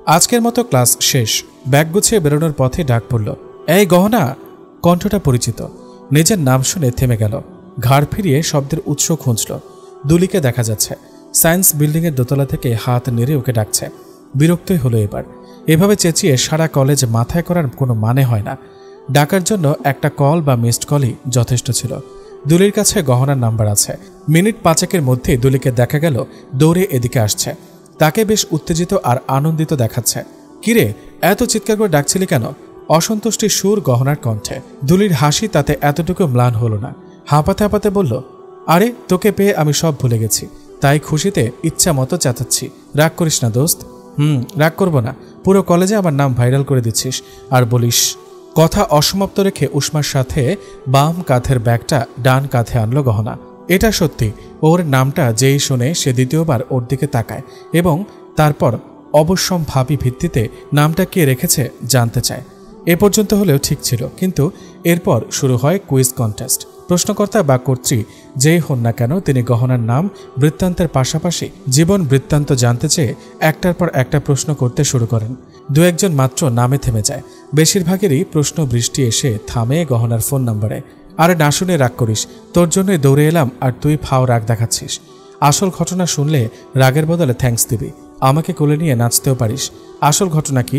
আজকের মতো ক্লাস শেষ। ব্যাগ গুছিয়ে বেরোনোর পথে ডাক পড়ল, এই গহনা। কণ্ঠটা পরিচিত। নিজের নাম শুনে থেমে গেল। ঘাড় ফিরিয়ে শব্দের উৎস খুঁজল। দুলিকে দেখা যাচ্ছে। সায়েন্স বিল্ডিংয়ের দোতলা থেকে হাত নেড়ে ওকে ডাকছে। বিরক্তই হলো এবার। এভাবে চেঁচিয়ে সারা কলেজ মাথায় করার কোনো মানে হয় না। ডাকার জন্য একটা কল বা মিসড কলই যথেষ্ট ছিল। দুলির কাছে গহনার নাম্বার আছে। মিনিট 5 মধ্যে দুলিকে দেখা গেল দৌড়ে এদিকে আসছে। তাকে বেশ উত্তেজিত আর আনন্দিত দেখাচ্ছে। কিরে, এত চিৎকার করে ডাকছিলি কেন? অসন্তুষ্টির সুর গহনার কণ্ঠে। দুলির হাসি তাতে এতটুকু ম্লান হলো না। হাঁপাতে হাঁপাতে বলল, আরে তোকে পেয়ে আমি সব ভুলে গেছি, তাই খুশিতে ইচ্ছা মতো চেঁচাচ্ছি। রাগ করিস না দোস্ত। রাগ করব না। পুরো কলেজে আমার নাম ভাইরাল করে দিচ্ছিস আর বলিস। কথা অসমাপ্ত রেখে উষ্মার সাথে বাম কাঁধের ব্যাগটা ডান কাঁধে আনলো গহনা। এটা সত্যি, ওর নামটা যেই শুনে সে দ্বিতীয়বার ওর দিকে তাকায় এবং তারপর অবশ্যম্ভাবী ভিত্তিতে নামটা কে রেখেছে জানতে চায়। এ পর্যন্ত হলেও ঠিক ছিল, কিন্তু এরপর শুরু হয় কুইজ কন্টেস্ট। প্রশ্নকর্তা বা কর্ত্রী যেই হন না কেন, তিনি গহনার নাম বৃত্তান্তের পাশাপাশি জীবন বৃত্তান্ত জানতে চেয়ে একটার পর একটা প্রশ্ন করতে শুরু করেন। দু একজন মাত্র নামে থেমে যায়। বেশিরভাগেরই প্রশ্ন বৃষ্টি এসে থামে গহনার ফোন নম্বরে। আরে না শুনে রাগ করিস, তোর জন্যই দৌড়ে এলাম আর তুই ফাও রাগ দেখাচ্ছিস। আসল ঘটনা শুনলে রাগের বদলে থ্যাঙ্কস দিবি। আমাকে কোলে নিয়ে নাচতেও পারিস। আসল ঘটনা কি?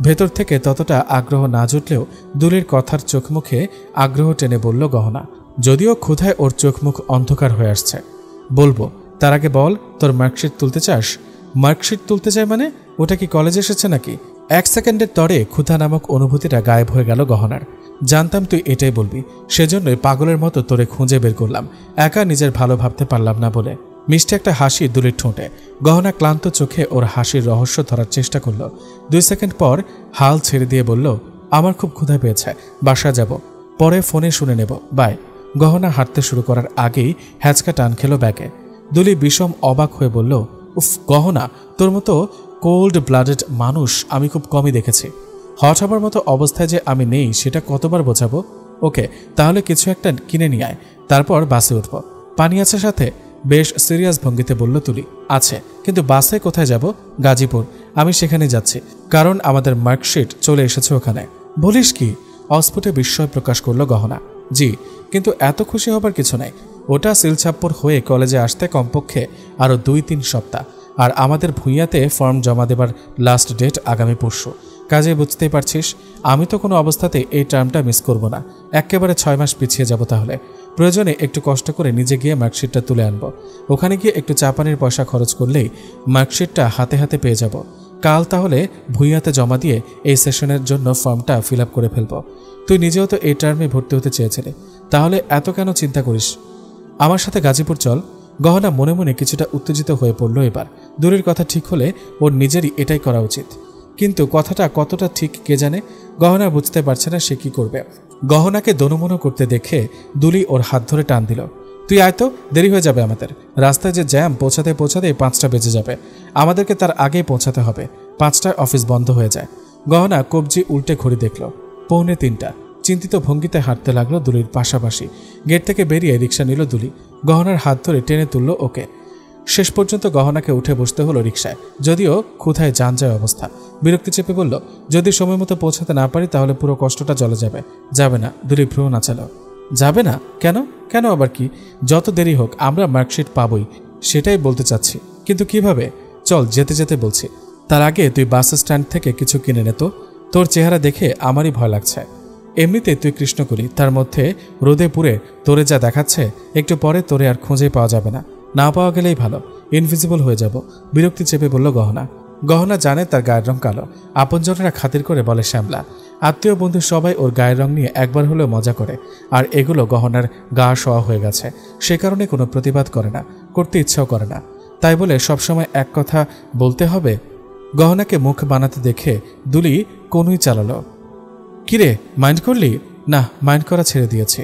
ভেতর থেকে ততটা আগ্রহ না জুটলেও দুলির কথার চোখ মুখে আগ্রহ টেনে বলল গহনা। যদিও ক্ষুধায় ওর চোখ মুখ অন্ধকার হয়ে আসছে। বলবো, তার আগে বল, তোর মার্কশিট তুলতে চাস? মার্কশিট তুলতে চাই মানে? ওটা কি কলেজে এসেছে নাকি? 1 সেকেন্ডের তরে ক্ষুধা নামক অনুভূতিটা গায়েব হয়ে গেল গহনার। জানতাম তুই এটাই বলবি, সেজন্যই পাগলের মতো তোরে খুঁজে বের করলাম, একা নিজের ভালো ভাবতে পারলাম না বলে। মিষ্টি একটা হাসি দুলির ঠোঁটে। গহনা ক্লান্ত চোখে ওর হাসির রহস্য ধরার চেষ্টা করল। 2 সেকেন্ড পর হাল ছেড়ে দিয়ে বলল, আমার খুব ক্ষুধা পেয়েছে, বাসা যাব, পরে ফোনে শুনে নেব, বাই। গহনা হাঁটতে শুরু করার আগেই হ্যাচকা টান খেল ব্যাগে। দুলি বিষম অবাক হয়ে বলল, উফ গহনা, তোর মতো কোল্ড ব্লাডেড মানুষ আমি খুব কমই দেখেছি। হট হবার মতো অবস্থায় যে আমি নেই সেটা কতবার বোঝাবো? ওকে, তাহলে কিছু একটা কিনে নিয়ে আয়, তারপর বাসে উঠব। পানি আছে সাথে? বেশ সিরিয়াস ভঙ্গিতে বলল তুলি। আছে, কিন্তু বাসে কোথায় যাব? গাজীপুর। আমি সেখানে যাচ্ছি, কারণ আমাদের মার্কশিট চলে এসেছে ওখানে। বলিস কি? অস্ফুটে বিস্ময় প্রকাশ করল গহনা। জি, কিন্তু এত খুশি হবার কিছু নাই। ওটা সিলছাপ্পর হয়ে কলেজে আসতে কমপক্ষে আরও 2-3 সপ্তাহ, আর আমাদের ভূঁইয়াতে ফর্ম জমা দেবার লাস্ট ডেট আগামী পরশু। কাজে বুঝতেই পারছিস, আমি তো কোনো অবস্থাতে এই টার্মটা মিস করব না। একেবারে 6 মাস পিছিয়ে যাব তাহলে। প্রয়োজনে একটু কষ্ট করে নিজে গিয়ে মার্কশিটটা তুলে আনব। ওখানে গিয়ে একটু চাপানির পয়সা খরচ করলেই মার্কশিটটা হাতে হাতে পেয়ে যাব। কাল তাহলে ভূঁইয়াতে জমা দিয়ে এই সেশনের জন্য ফর্মটা ফিল আপ করে ফেলব। তুই নিজেও তো এই টার্মে ভর্তি হতে চেয়েছিলি, তাহলে এত কেন চিন্তা করিস? আমার সাথে গাজীপুর চল। গহনা মনে মনে কিছুটা উত্তেজিত হয়ে পড়ল এবার। দূরের কথা ঠিক হলে ওর নিজেরই এটাই করা উচিত, কিন্তু কথাটা কতটা ঠিক কে জানে। গহনা বুঝতে পারছে না সে কি করবে। গহনাকে দনুমনো করতে দেখে দুলি ওর হাত ধরে টান দিল। তুই আয় তো, দেরি হয়ে যাবে আমাদের। রাস্তায় যে জ্যাম, পৌঁছাতে 5টা বেজে যাবে। আমাদেরকে তার আগেই পৌঁছাতে হবে। 5টায় অফিস বন্ধ হয়ে যায়। গহনা কবজি উল্টে ঘড়ি দেখল, 2:45। চিন্তিত ভঙ্গিতে হাঁটতে লাগলো দুলির পাশাপাশি। গেট থেকে বেরিয়ে রিক্সা নিল দুলি। গহনার হাত ধরে টেনে তুলল ওকে। শেষ পর্যন্ত গহনাকে উঠে বসতে হলো রিক্সায়, যদিও ক্ষুধায় যান যায় অবস্থা। বিরক্তি চেপে বলল, যদি সময় মতো পৌঁছাতে না পারি তাহলে পুরো কষ্টটা জলে যাবে। যাবে না? দুলি ভ্রু নাচালো। যাবে না? কেন? কেন আবার কি? যত দেরি হোক আমরা মার্কশিট পাবই, সেটাই বলতে চাচ্ছি। কিন্তু কিভাবে? চল, যেতে যেতে বলছি। তার আগে তুই বাস স্ট্যান্ড থেকে কিছু কিনে নে তো। তোর চেহারা দেখে আমারই ভয় লাগছে। এমনিতে তুই কৃষ্ণকলি, তার মধ্যে রোদে পুড়ে তোরে যা দেখাচ্ছে, একটু পরে তোরে আর খুঁজে পাওয়া যাবে না। না পাওয়া গেলেই ভালো, ইনভিজিবল হয়ে যাব। বিরক্তি চেপে বলল গহনা। গহনা জানে তার গায়ের রং কালো। আপনজনেরা খাতির করে বলে শ্যামলা। আত্মীয় বন্ধু সবাই ওর গায়ের রং নিয়ে একবার হলেও মজা করে, আর এগুলো গহনার গা শোয়া হয়ে গেছে। সে কারণে কোনো প্রতিবাদ করে না, করতে ইচ্ছাও করে না। তাই বলে সবসময় এক কথা বলতে হবে? গহনাকে মুখ বানাতে দেখে দুলি কোনই চালালো। কিরে, মাইন্ড করলি? না, মাইন্ড করা ছেড়ে দিয়েছি।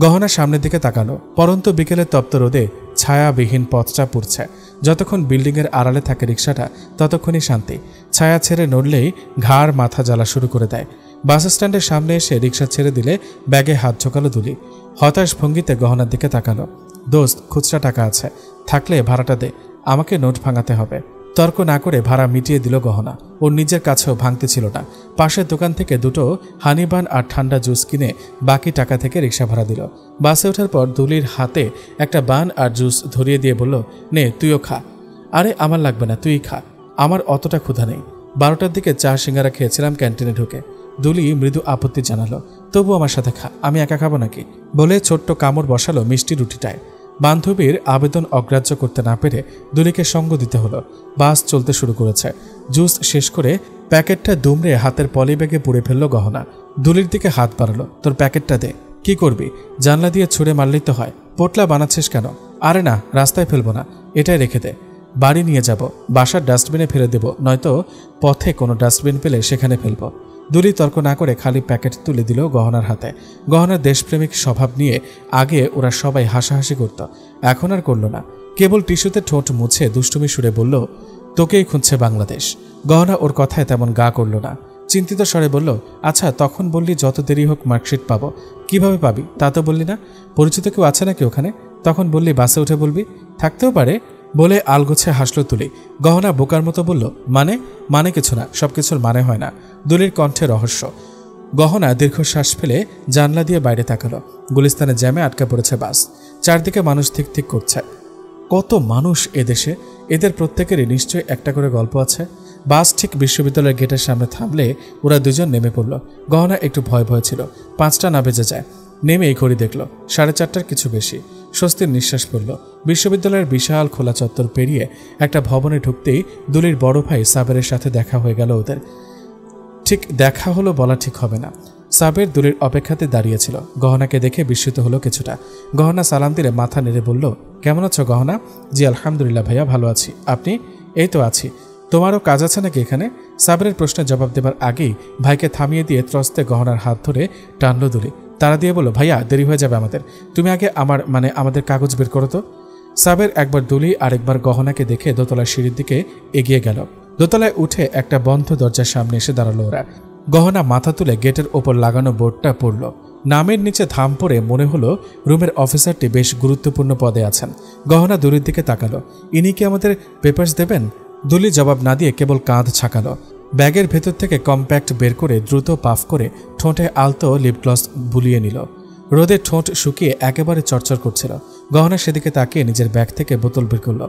গহনা সামনের দিকে তাকালো। পরন্ত বিকেলের তপ্ত রোদে ছায়াবিহীন পথটা পুড়ছে। যতক্ষণ বিল্ডিংয়ের আড়ালে থাকে রিক্সাটা, ততক্ষণই শান্তি। ছায়া ছেড়ে নড়লেই ঘাড় মাথা জ্বালা শুরু করে দেয়। বাস স্ট্যান্ডের সামনে এসে রিক্সা ছেড়ে দিলে ব্যাগে হাত ঝোঁকালো দুলি। হতাশ ভঙ্গিতে গহনার দিকে তাকালো। দোস্ত, খুচরা টাকা আছে, থাকলে ভাড়াটা দে, আমাকে নোট ভাঙাতে হবে। তর্ক না করে ভাড়া মিটিয়ে দিল গহনা। ওর নিজের কাছেও ভাঙতে ছিল না। পাশের দোকান থেকে দুটো হানিবান আর ঠান্ডা জুস কিনে বাকি টাকা থেকে রিক্সা ভাড়া দিল। বাসে ওঠার পর দুলির হাতে একটা বান আর জুস ধরিয়ে দিয়ে বলল, নে তুইও খা। আরে আমার লাগবে না, তুই খা, আমার অতটা ক্ষুধা নেই। 12টার দিকে চা সিঙ্গারা খেয়েছিলাম ক্যান্টিনে ঢুকে। দুলি মৃদু আপত্তি জানালো, তবু আমার সাথে খা, আমি একা খাবো নাকি? বলে ছোট্ট কামড় বসালো মিষ্টি রুটিটায়। বান্ধবীর আবেদন অগ্রাহ্য করতে না পেরে দুলিকে সঙ্গ দিতে হলো। বাস চলতে শুরু করেছে। জুস শেষ করে প্যাকেটটা দুমড়ে হাতের পলিব্যাগে পুড়ে ফেললো গহনা। দুলির দিকে হাত বাড়ালো, তোর প্যাকেটটা দে। কি করবি? জানলা দিয়ে ছুঁড়ে মারলেই তো হয়। পোটলা বানাচ্ছিস কেন? আরে না, রাস্তায় ফেলবো না, এটাই রেখে দে, বাড়ি নিয়ে যাব, বাসার ডাস্টবিনে ফেলে দেব, নয়তো পথে কোনো ডাস্টবিন পেলে সেখানে ফেলবো। দুলি তর্ক না করে খালি প্যাকেট তুলে দিল গহনার হাতে। গহনার দেশপ্রেমিক স্বভাব নিয়ে আগে ওরা সবাই হাসাহাসি করত, এখন আর করল না। কেবল টিস্যুতে ঠোঁট মুছে দুষ্টুমি সুরে বলল, তোকেই খুঁজছে বাংলাদেশ। গহনা ওর কথায় তেমন গা করল না। চিন্তিত স্বরে বলল, আচ্ছা তখন বললি যত দেরি হোক মার্কশিট পাবো, কিভাবে পাবি তা তো বললি না? পরিচিত কেউ আছে নাকি ওখানে? তখন বললি বাসে উঠে বলবি। থাকতেও পারে বলে আলগোছে হাসলো তুলি। গহনা বোকার মতো বলল, মানে কিছু না, সবকিছুর মানে হয় না। দুলির কণ্ঠে রহস্য। গহনা দীর্ঘশ্বাস ফেলে জানলা দিয়ে বাইরে তাকালো। গুলিস্তানের জ্যামে আটকা পড়েছে বাস। চারদিকে মানুষ ঠিক ঠিক করছে। কত মানুষ এদেশে, এদের প্রত্যেকেরই নিশ্চয়ই একটা করে গল্প আছে। বাস ঠিক বিশ্ববিদ্যালয়ের গেটের সামনে থামলে ওরা দুজন নেমে পড়ল। গহনা একটু ভয় ছিল। 5টা না বেজে যায়। নেমেই ঘড়ি দেখল 4:30টার কিছু বেশি। স্বস্তির নিঃশ্বাস পড়ল। বিশ্ববিদ্যালয়ের বিশাল খোলা চত্বর পেরিয়ে একটা ভবনে ঢুকতেই দুলির বড় ভাই সাবেরের সাথে দেখা হয়ে গেল ওদের। ঠিক দেখা হলো বলা ঠিক হবে না। সাবের দুলির অপেক্ষাতে দাঁড়িয়েছিল। গহনাকে দেখে বিস্মিত হলো কিছুটা। গহনা সালাম দিলে মাথা নেড়ে বলল, কেমন আছো গহনা? জি আলহামদুলিল্লাহ ভাইয়া, ভালো আছি। আপনি? এই তো আছি। তোমারও কাজ আছে নাকি এখানে? সাবেরের প্রশ্নের জবাব দেবার আগেই ভাইকে থামিয়ে দিয়ে ত্রস্তে গহনার হাত ধরে টানল দুলি। তারা দিয়ে বলল, ভাইয়া দেরি হয়ে যাবে আমাদের, তুমি আগে আমাদের কাগজ বের করো তো। সাবের একবার দুলি আরেকবার গহনাকে দেখে দোতলার সিঁড়ির দিকে এগিয়ে গেল। দোতলায় উঠে একটা বন্ধ দরজার সামনে এসে দাঁড়ালো ওরা। গহনা মাথা তুলে গেটের ওপর লাগানো বোর্ডটা পড়ল। নামের নিচে থাম পড়ে মনে হলো রুমের অফিসারটি বেশ গুরুত্বপূর্ণ পদে আছেন। গহনা দুলির দিকে তাকালো। ইনি কি আমাদের পেপারস দেবেন? দুলি জবাব না দিয়ে কেবল কাঁধ ছাকালো। ব্যাগের ভেতর থেকে কম্প্যাক্ট বের করে দ্রুত পাফ করে ঠোঁটে আলতো লিপগ্লস বুলিয়ে নিল। রোদে ঠোঁট শুকিয়ে একেবারে চরচর করছিল। গহনা সেদিকে তাকিয়ে নিজের ব্যাগ থেকে বোতল বের করল।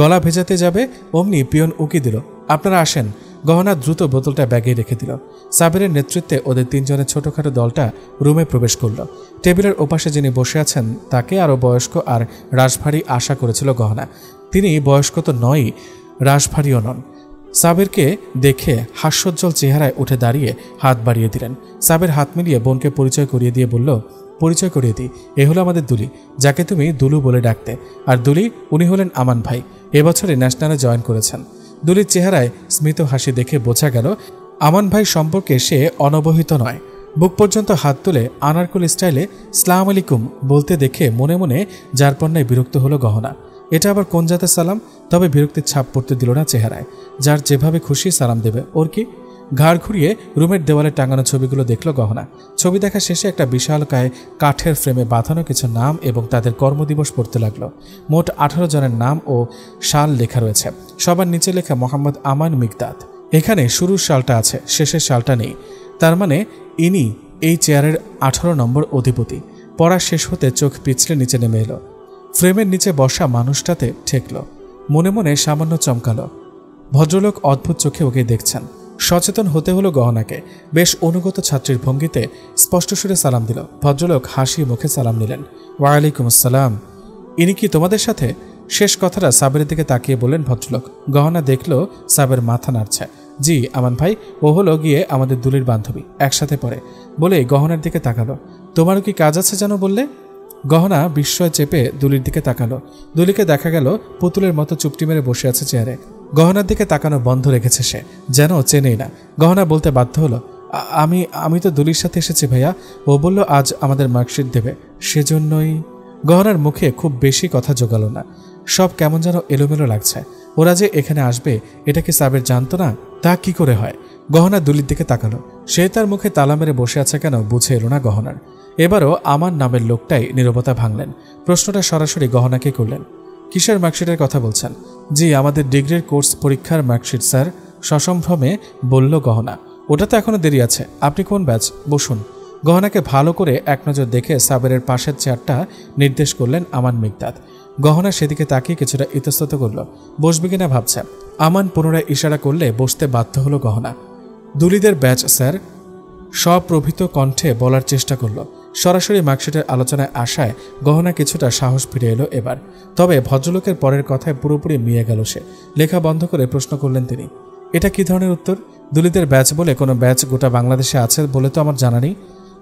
গলা ভেজাতে যাবে অমনি পিয়ন উকি দিল, আপনারা আসেন। গহনা দ্রুত বোতলটা ব্যাগে রেখে দিল। সাবেরের নেতৃত্বে ওদের 3 জনের ছোটখাটো দলটা রুমে প্রবেশ করল। টেবিলের ওপাশে যিনি বসে আছেন তাকে আরও বয়স্ক আর রাশভারী আশা করেছিল গহনা। তিনি বয়স্ক তো নয়ই, রাশভারীও নন। সাবেরকে দেখে হাস্যোজ্জ্বল চেহারায় উঠে দাঁড়িয়ে হাত বাড়িয়ে দিলেন। সাবের হাত মিলিয়ে বোনকে পরিচয় করিয়ে দিয়ে বলল, পরিচয় করিয়ে দিই, এ হলো আমাদের দুলি, যাকে তুমি দুলু বলে ডাকতে। আর দুলি, উনি হলেন আমান ভাই, এবছরে ন্যাশনালে জয়েন করেছেন। দুলির চেহারায় স্মিত হাসি দেখে বোঝা গেল আমান ভাই সম্পর্কে সে অনবহিত নয়। বুক পর্যন্ত হাত তুলে আনারকুল স্টাইলে সালাম আলাইকুম বলতে দেখে মনে মনে যার পণ্যায় বিরক্ত হলো গহনা। এটা আবার কোন জাতের সালাম? তবে বিরক্তির ছাপ পড়তে দিল না চেহারায়। যার যেভাবে খুশি সালাম দেবে, ওর কি? ঘাড় ঘুরিয়ে রুমের দেওয়ালে টাঙানো ছবিগুলো দেখল গহনা। ছবি দেখা শেষে একটা বিশালকায় কাঠের ফ্রেমে বাঁধানো কিছু নাম এবং তাদের কর্মদিবস পড়তে লাগলো। মোট 18 জনের নাম ও সাল লেখা রয়েছে। সবার নিচে লেখা মোহাম্মদ আমান মিকদাদ। এখানে শুরুর সালটা আছে, শেষের সালটা নেই। তার মানে ইনি এই চেয়ারের 18 নম্বর অধিপতি। পড়া শেষ হতে চোখ পিছলে নিচে নেমে এলো। ফ্রেমের নিচে বসা মানুষটাতে ঠেকল। মনে মনে সামান্য চমকালো। ভদ্রলোক অদ্ভুত চোখে ওকে দেখছেন। সচেতন হতে হলো গহনাকে। বেশ অনুগত ছাত্রীর ভঙ্গিতে স্পষ্ট সুরে সালাম দিল। ভদ্রলোক হাসি মুখে সালাম নিলেন। ওয়ালাইকুম আসসালাম। ইনি কি তোমাদের সাথে? শেষ কথাটা সাবেরের দিকে তাকিয়ে বললেন ভদ্রলোক। গহনা দেখল সাবের মাথা নাড়ছে। জি আমান ভাই, ও হলো গিয়ে আমাদের দুলির বান্ধবী, একসাথে পড়ে। বলে গহনার দিকে তাকালো। তোমারও কি কাজ আছে যেন বললে? গহনা বিস্ময় চেপে দুলির দিকে তাকালো। দুলিকে দেখা গেল পুতুলের মতো চুপটি মেরে বসে আছে চেয়ারে। গহনার দিকে তাকানো বন্ধ রেখেছে সে, যেন চেনেই না। গহনা বলতে বাধ্য হলো, আমি তো দুলির সাথে এসেছি ভাইয়া, ও বলল আজ আমাদের মার্কশিট দেবে, সেজন্যই। গহনার মুখে খুব বেশি কথা জোগালো না। সব কেমন যেন এলোমেলো লাগছে। ওরা যে এখানে আসবে এটা কি সাবের জানতো না? তা কি করে হয়? গহনা দুলির দিকে তাকালো। সে তার মুখে তালা মেরে বসে আছে কেন বুঝে এলো না গহনার। এবারও আমার নামের লোকটাই নীরবতা ভাঙলেন। প্রশ্নটা সরাসরি গহনাকে করলেন। কিসের মার্কশিটের কথা বলছেন? জি, আমাদের ডিগ্রির কোর্স পরীক্ষার মার্কশিট স্যার, সসম্ভ্রমে বলল গহনা। ওটা তো এখনো দেরি আছে। আপনি কোন ব্যাচ? বসুন। গহনাকে ভালো করে এক নজর দেখে সাবেরের পাশের চেয়ারটা নির্দেশ করলেন আমান মিকদাদ। গহনা সেদিকে তাকিয়ে কিছুটা ইতস্তত করল, বসবে কিনা ভাবছে। আমান পুনরায় ইশারা করলে বসতে বাধ্য হলো গহনা। দুলিদের ব্যাচ স্যার, সপ্রভিত কণ্ঠে বলার চেষ্টা করল। সরাসরি মার্কশিটের আলোচনায় আসায় গহনা কিছুটা সাহস ফিরে এলো এবার। তবে ভদ্রলোকের পরের কথায় পুরোপুরি মিয়ে গেল সে। লেখা বন্ধ করে প্রশ্ন করলেন তিনি, এটা কি ধরনের উত্তর? দুলিদের ব্যাচ বলে কোনো ব্যাচ গোটা বাংলাদেশে আছে বলে তো আমার জানা নেই।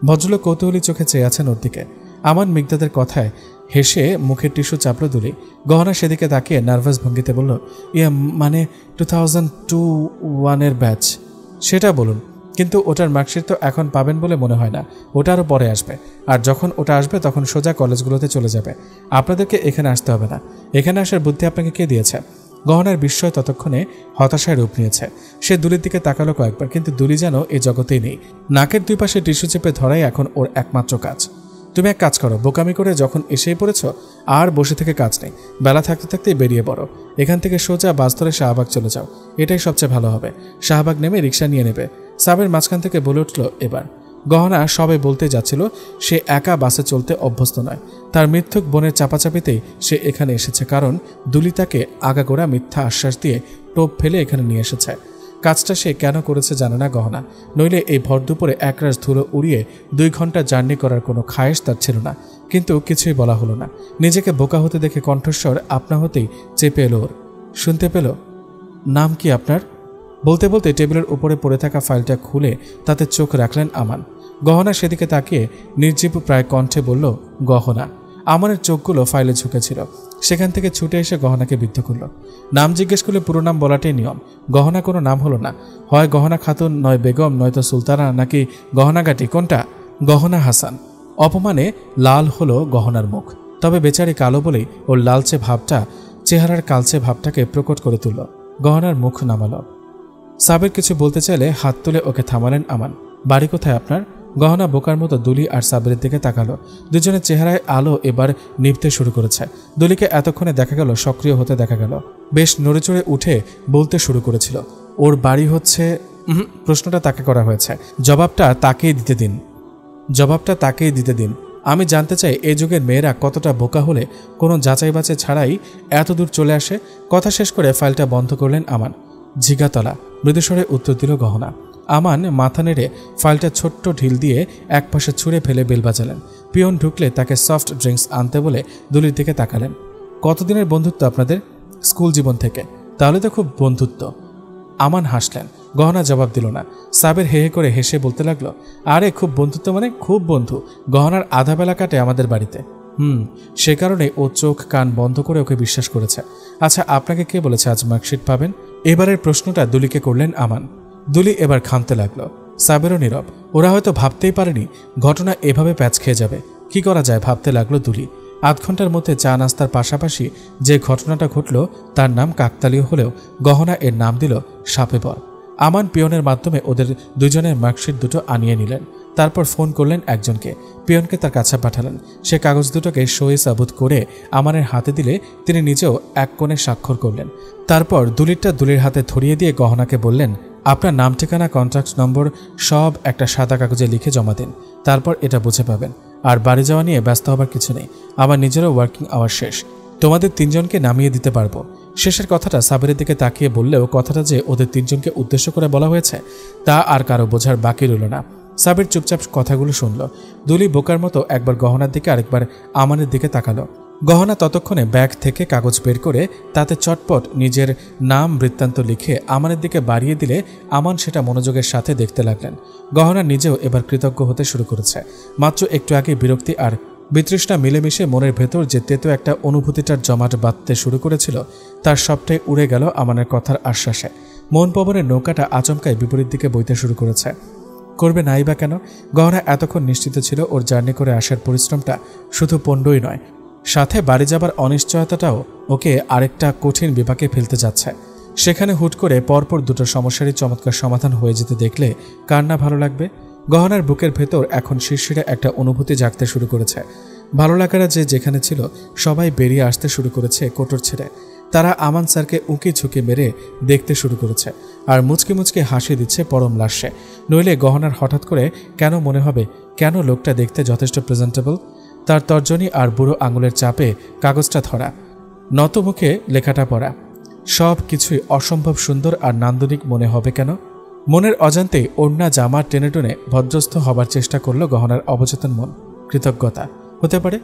ভদ্রলোক কৌতূহলী চোখে চেয়ে আছেন ওর দিকে। আমান মিকদাদের কথায় হেসে মুখের টিস্যু চাপল দুলি। গহনা সেদিকে তাকিয়ে নার্ভাস ভঙ্গিতে বলল, মানে 2021-এর ব্যাচ। সেটা বলুন, কিন্তু ওটার মার্কশিট তো এখন পাবেন বলে মনে হয় না। ওটা আরও পরে আসবে, আর যখন ওটা আসবে তখন সোজা কলেজগুলোতে চলে যাবে। আপনাদেরকে এখানে আসতে হবে না। এখানে আসার বুদ্ধি আপনাকে কে দিয়েছে? গহনার বিস্ময় ততক্ষণে হতাশায় রূপ নিয়েছে। সে দুলির দিকে তাকালো কয়েকবার, কিন্তু দুলি যেন এই জগতেই নেই। নাকের দুই পাশে টিস্যু চেপে ধরাই এখন ওর একমাত্র কাজ। তুমি এক কাজ করো, বোকামি করে যখন এসেই পড়েছ আর বসে থেকে কাজ নেই। বেলা থাকতে থাকতেই বেরিয়ে পড়ো। এখান থেকে সোজা বাস ধরে শাহবাগ চলে যাও, এটাই সবচেয়ে ভালো হবে। শাহবাগ নেমে রিক্সা নিয়ে নেবে। সাবের মাঝখান থেকে বলে উঠল এবার। গহনা সবে বলতে যাচ্ছিল সে একা বাসে চলতে অভ্যস্ত নয়। তার মিথ্যুক বোনের চাপাচাপিতেই সে এখানে এসেছে, কারণ দুলি তাকে আগাগোড়া মিথ্যা আশ্বাস দিয়ে টোপ ফেলে এখানে নিয়ে এসেছে। কাজটা সে কেন করেছে জানে না গহনা, নইলে এই ভর দুপুরে একরাশ ধুলো উড়িয়ে 2 ঘন্টা জার্নি করার কোনো খায়েশ তার ছিল না। কিন্তু কিছুই বলা হলো না। নিজেকে বোকা হতে দেখে কণ্ঠস্বর আপনা হতেই চেপে এলো ওর। শুনতে পেল, নাম কি আপনার? বলতে বলতে টেবিলের উপরে পড়ে থাকা ফাইলটা খুলে তাতে চোখ রাখলেন আমান। গহনা সেদিকে তাকিয়ে নির্জীব প্রায় কণ্ঠে বলল, গহনা। আমানের চোখগুলো ফাইলে ঝুঁকেছিল। সেখান থেকে ছুটে এসে গহনাকে বিদ্ধ করল। নাম জিজ্ঞেস করলে পুরো নাম বলাটাই নিয়ম। গহনা কোনো নাম হলো না। হয় গহনা খাতুন, নয় বেগম, নয়তো সুলতানা, নাকি গহনাগাটি, কোনটা? গহনা হাসান। অপমানে লাল হলো গহনার মুখ। তবে বেচারি কালো বলেই ওর লালচে ভাবটা চেহারার কালচে ভাবটাকে প্রকট করে তুলল। গহনার মুখ নামালো। সাবের কিছু বলতে চাইলে হাত তুলে ওকে থামালেন আমান। বাড়ি কোথায় আপনার? গহনা বোকার মতো দুলি আর সাবেরের দিকে তাকালো। দুজনের চেহারায় আলো এবার নিভতে শুরু করেছে। দুলিকে এতক্ষণে দেখা গেল সক্রিয় হতে দেখা গেল। বেশ নড়েচড়ে উঠে বলতে শুরু করেছিল, ওর বাড়ি হচ্ছে। প্রশ্নটা তাকে করা হয়েছে, জবাবটা তাকেই দিতে দিন। আমি জানতে চাই এই যুগের মেয়েরা কতটা বোকা হলে কোনো যাচাই বাছাই ছাড়াই এত দূর চলে আসে। কথা শেষ করে ফাইলটা বন্ধ করলেন আমান। ঝিগাতলা, মৃদুস্বরে উত্তর দিল গহনা। আমান মাথা নেড়ে ফাইলটা ছোট্ট ঢিল দিয়ে একপাশে ছুঁড়ে ফেলে বেল বাজালেন। পিয়ন ঢুকলে তাকে সফট ড্রিঙ্কস আনতে বলে দুলির দিকে তাকালেন। কতদিনের বন্ধুত্ব আপনাদের? স্কুল জীবন থেকে। তাহলে তো খুব বন্ধুত্ব। আমান হাসলেন। গহনা জবাব দিল না। সাবের হেহে করে হেসে বলতে লাগলো, আরে খুব বন্ধুত্ব মানে খুব বন্ধু। গহনার আধা বেলা কাটে আমাদের বাড়িতে। সে কারণে ও চোখ কান বন্ধ করে ওকে বিশ্বাস করেছে। আচ্ছা, আপনাকে কে বলেছে আজ মার্কশিট পাবেন? এবারের প্রশ্নটা দুলিকে করলেন আমান। দুলি এবার খামতে লাগলো। সাবেরও নীরব। ওরা হয়তো ভাবতেই পারেনি ঘটনা এভাবে প্যাচ খেয়ে যাবে। কি করা যায় ভাবতে লাগলো দুলি। 8 ঘন্টার মধ্যে চা নাস্তার পাশাপাশি যে ঘটনাটা ঘটল তার নাম কাকতালীয় হলেও গহনা এর নাম দিল সাপে বর। আমান পিয়নের মাধ্যমে ওদের দুজনের মার্কশিট দুটো আনিয়ে নিলেন। তারপর ফোন করলেন একজনকে। পিয়নকে তার কাছে পাঠালেন। সে কাগজ দুটোকে সই সাবুত করে আমানের হাতে দিলে তিনি নিজেও এক কোণে স্বাক্ষর করলেন। তারপর দুলিরটা দুলির হাতে ধরিয়ে দিয়ে গহনাকে বললেন, আপনার নাম, ঠিকানা, কন্ট্যাক্ট নম্বর সব একটা সাদা কাগজে লিখে জমা দিন। তারপর এটা বুঝে পাবেন। আর বাড়ি যাওয়া নিয়ে ব্যস্ত হবার কিছু নেই। আমার নিজেরও ওয়ার্কিং আওয়ার শেষ। তোমাদের 3 জনকে নামিয়ে দিতে পারবো। শেষের কথাটা সাবেরের দিকে তাকিয়ে বললেও কথাটা যে ওদের 3 জনকে উদ্দেশ্য করে বলা হয়েছে তা আর কারো বোঝার বাকি রইল না। সাবের চুপচাপ কথাগুলো শুনল। দুলি বোকার মতো একবার গহনার দিকে আরেকবার আমানের দিকে তাকালো। গহনা ততক্ষণে ব্যাগ থেকে কাগজ বের করে তাতে চটপট নিজের নাম বৃত্তান্ত লিখে আমানের দিকে বাড়িয়ে দিলে আমান সেটা মনোযোগের সাথে দেখতে লাগলেন। গহনা নিজেও এবার কৃতজ্ঞ হতে শুরু করেছে। মাত্র একটু আগে বিরক্তি আর বিতৃষ্ণা মিলেমিশে মনের ভেতর যে তেতো একটা অনুভূতিটার জমাট বাঁধতে শুরু করেছিল তার সবটাই উড়ে গেল আমানের কথার আশ্বাসে। মন পবনের নৌকাটা আচমকায় বিপরীত দিকে বইতে শুরু করেছে। করবে নাই বা কেন? গহনা এতক্ষণ নিশ্চিত ছিল ওর জার্নি করে আসার পরিশ্রমটা শুধু পণ্ডই নয়, সাথে বাড়ি যাবার অনিশ্চয়তাটাও ওকে আরেকটা কঠিন বিপাকে ফেলতে যাচ্ছে। সেখানে হুট করে পরপর দুটো সমস্যারই চমৎকার সমাধান হয়ে যেতে দেখলে কার না ভালো লাগবে? গহনার বুকের ভেতর এখন শিরশিরে একটা অনুভূতি জাগতে শুরু করেছে। ভালো লাগারা যে যেখানে ছিল সবাই বেরিয়ে আসতে শুরু করেছে কোটর ছেড়ে। তারা আমান স্যারকে উঁকি ঝুঁকি মেরে দেখতে শুরু করেছে আর মুচকে মুচকে হাসি দিচ্ছে পরম লাস্যে। নইলে গহনার হঠাৎ করে কেন মনে হবে কেন লোকটা দেখতে যথেষ্ট প্রেজেন্টেবল, তার তর্জনী আর বুড়ো আঙুলের চাপে কাগজটা ধরা, নত মুখে লেখাটা পড়া, সব কিছুই অসম্ভব সুন্দর আর নান্দনিক মনে হবে কেন? মনের অজান্তে ওড়না জামা টেনে টেনে ভদ্রস্থ হবার চেষ্টা করল গহনার অবচেতন মন। কৃতজ্ঞতা হতে পারে।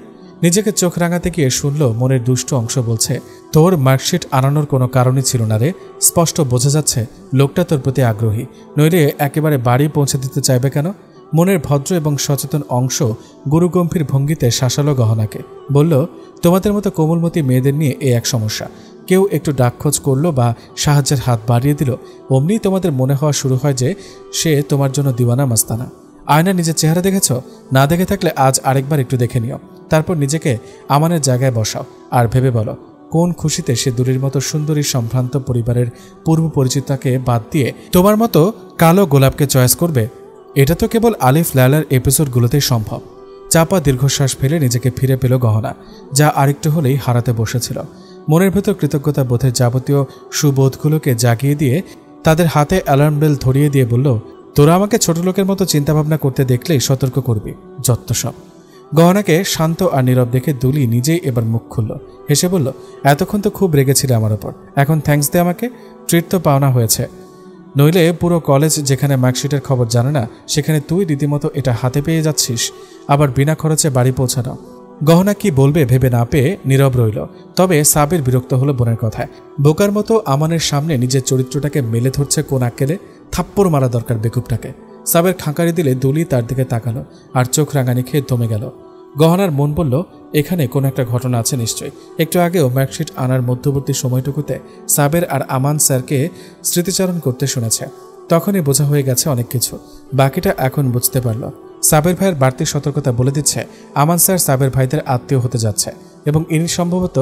নিজেকে চোখ রাঙাতে গিয়ে শুনল মনের দুষ্ট অংশ বলছে, তোর মার্কশিট আনানোর কোনো কারণই ছিল না রে। স্পষ্ট বোঝা যাচ্ছে লোকটা তোর প্রতি আগ্রহী, নইলে একেবারে বাড়ি পৌঁছে দিতে চাইবে কেন? মনের ভদ্র এবং সচেতন অংশ গুরুগম্ভীর ভঙ্গিতে শাসালো গহনাকে। বলল, তোমাদের মতো কোমলমতি মেয়েদের নিয়ে এ এক সমস্যা। কেউ একটু ডাকখোঁজ করলো বা সাহায্যের হাত বাড়িয়ে দিল, অমনি তোমাদের মনে হওয়া শুরু হয় যে সে তোমার জন্য দিওয়ানা মাস্তানা। আয়না নিজের চেহারা দেখেছ? না দেখে থাকলে আজ আরেকবার একটু দেখে নিও। তারপর নিজেকে আমানের জায়গায় বসাও আর ভেবে বলো, কোন খুশিতে সে দুলির মতো সুন্দরী সম্ভ্রান্ত পরিবারের পূর্ব পরিচিতাকে বাদ দিয়ে তোমার মতো কালো গোলাপকে চয়েস করবে? এটা তো কেবল আলিফ লায়লার এপিসোডগুলোতেই সম্ভব। চাপা দীর্ঘশ্বাস ফেলে নিজেকে ফিরে পেল গহনা, যা আরেকটু হলেই হারাতে বসেছিল। মনের ভেতর কৃতজ্ঞতা বোধের যাবতীয় সুবোধগুলোকে জাগিয়ে দিয়ে তাদের হাতে অ্যালার্ম বেল ধরিয়ে দিয়ে বলল, তোরা আমাকে ছোট লোকের মতো চিন্তাভাবনা করতে দেখলেই সতর্ক করবি, যত্ত সব। গহনাকে শান্ত আর নীরব দেখে দুলি নিজেই এবার মুখ খুলল, হেসে বলল, এতক্ষণ তো খুব রেগেছিলে আমার ওপর, এখন থ্যাঙ্কস দে আমাকে, ট্রিট তো পাওনা হয়েছে। নইলে পুরো কলেজ যেখানে মার্কশিটের খবর জানে না, সেখানে তুই রীতিমতো এটা হাতে পেয়ে যাচ্ছিস, আবার বিনা খরচে বাড়ি পৌঁছানো। গহনা কি বলবে ভেবে না পেয়ে নীরব রইল। তবে সাবির বিরক্ত হলো বোনের কথায়। বোকার মতো আমানের সামনে নিজের চরিত্রটাকে মেলে ধরছে কোন আক্কেলে, থাপ্পড় মারা দরকার বেকুবটাকে। সাবের খাঁকারি দিলে দুলি তার দিকে তাকালো আর চোখ রাঙানি খেয়ে দমে গেল। গহনার মন বলল, এখানে কোনো একটা ঘটনা আছে নিশ্চয়ই। একটু আগেও মার্কশিট আনার মধ্যবর্তী সময়টুকুতে সাবের আর আমান স্যারকে স্মৃতিচারণ করতে শুনেছে। তখনই বোঝা হয়ে গেছে অনেক কিছু, বাকিটা এখন বুঝতে পারল। সাবের ভাইয়ের বাড়তি সতর্কতা বলে দিচ্ছে আমান স্যার সাবের ভাইদের আত্মীয় হতে যাচ্ছে এবং ইনি সম্ভবত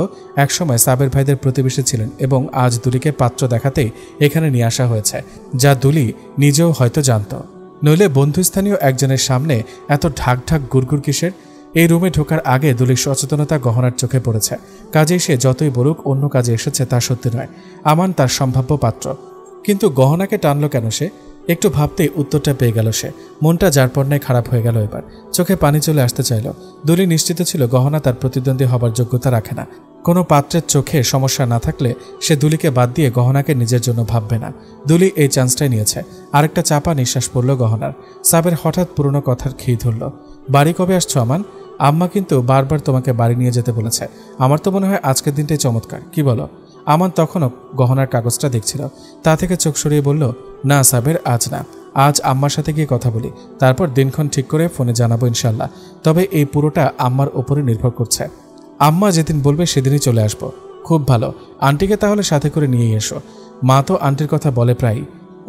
একসময় সাবের ভাইদের প্রতিবেশী ছিলেন এবং আজ দুলিকে পাত্র দেখাতেই এখানে নিয়ে আসা হয়েছে, যা দুলি নিজেও হয়তো জানত। নইলে বন্ধুস্থানীয় একজনের সামনে এত ঢাক ঢাক গুড়গুড় কিসের? এই রুমে ঢোকার আগে দুলির সচেতনতা গহনার চোখে পড়েছে। কাজেই সে যতই বলুক অন্য কাজে এসেছে তা সত্যি নয়, আমান তার সম্ভাব্য পাত্র। কিন্তু গহনাকে টানল কেন সে? একটু ভাবতেই উত্তরটা পেয়ে গেল সে। মনটা যার পর্যায়ে খারাপ হয়ে গেল এবার। চোখে পানি চলে আসতে চাইল। দুলি নিশ্চিত ছিল গহনা তার প্রতিদ্বন্দ্বী হবার যোগ্যতা রাখে না। কোনো পাত্রের চোখে সমস্যা না থাকলে সে দুলিকে বাদ দিয়ে গহনাকে নিজের জন্য ভাববে না। দুলি এই চান্সটাই নিয়েছে। আরেকটা চাপা নিঃশ্বাস পড়ল গহনার। সাবের হঠাৎ পুরনো কথার খেই ধরল। বাড়ি কবে আসছো আমান? আম্মা কিন্তু বারবার তোমাকে বাড়ি নিয়ে যেতে বলেছে। আমার তো মনে হয় আজকের দিনটাই চমৎকার, কি বলো? আমান তখনও গহনার কাগজটা দেখছিল। তা থেকে চোখ সরিয়ে বলল, না সাবের, আজ না, আজ আম্মার সাথে গিয়ে কথা বলি, তারপর দিনক্ষণ ঠিক করে ফোনে জানাবো ইনশাল্লাহ। তবে এই পুরোটা আম্মার ওপরে নির্ভর করছে। আম্মা যেদিন বলবে সেদিনই চলে আসবো। খুব ভালো, আন্টিকে তাহলে সাথে করে নিয়েই এসো। মা তো আন্টির কথা বলে প্রায়,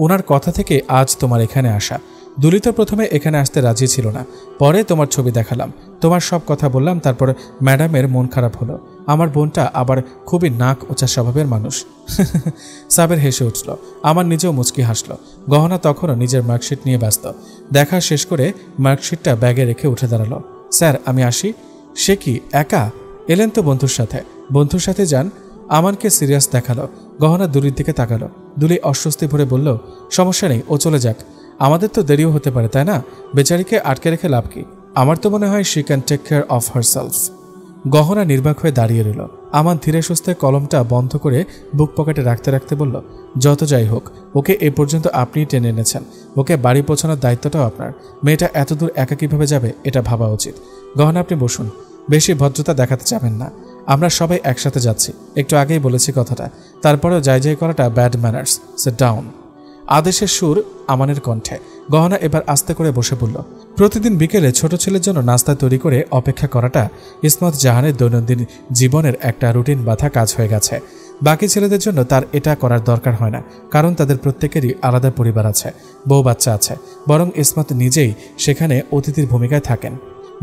ওনার কথা থেকে আজ তোমার এখানে আসা। দুলি তো প্রথমে এখানে আসতে রাজি ছিল না, পরে তোমার ছবি দেখালাম, তোমার সব কথা বললাম, তারপর ম্যাডামের মন খারাপ হলো। আমার বোনটা আবার খুবই নাক ওচা স্বভাবের মানুষ। সাবের হেসে উঠল। আমার নিজেও মুচকি হাসল। গহনা তখনও নিজের মার্কশিট নিয়ে ব্যস্ত। দেখা শেষ করে মার্কশিটটা ব্যাগে রেখে উঠে দাঁড়ালো। স্যার আমি আসি। সে কি একা? এলেন তো বন্ধুর সাথে। বন্ধুর সাথে যান। আমানকে সিরিয়াস দেখালো। গহনা দুলির দিকে তাকালো। দুলি অস্বস্তি ভরে বলল, সমস্যা নেই, ও চলে যাক, আমাদের তো দেরিও হতে পারে, তাই না? বেচারিকে আটকে রেখে লাভ কি? আমার তো মনে হয় she can take care of herself. গহনা নির্বাক হয়ে দাঁড়িয়ে রইল। আমান ধীরে সুস্থে কলমটা বন্ধ করে বুক পকেটে রাখতে রাখতে বলল, যত যাই হোক, ওকে এ পর্যন্ত আপনিই টেনে এনেছেন। ওকে বাড়ি পৌঁছানোর দায়িত্বটাও আপনার। মেয়েটা এত দূর একা কিভাবে যাবে এটা ভাবা উচিত। গহনা আপনি বসুন, বেশি ভদ্রতা দেখাতে যাবেন না। আমরা সবাই একসাথে যাচ্ছি, একটু আগেই বলেছি কথাটা। তারপরেও যাই যাই করাটা ব্যাড ম্যানার্স। Sit down. আদেশের সুর আমানের কণ্ঠে। গহনা এবার আস্তে করে বসে পড়ল। প্রতিদিন বিকেলে ছোট ছেলের জন্য নাস্তা তৈরি করে অপেক্ষা করাটা ইসমত জাহানের দৈনন্দিন জীবনের একটা রুটিন বাঁধা কাজ হয়ে গেছে। বাকি ছেলেদের জন্য তার এটা করার দরকার হয় না, কারণ তাদের প্রত্যেকেরই আলাদা পরিবার আছে, বউ বাচ্চা আছে। বরং ইসমত নিজেই সেখানে অতিথির ভূমিকায় থাকেন।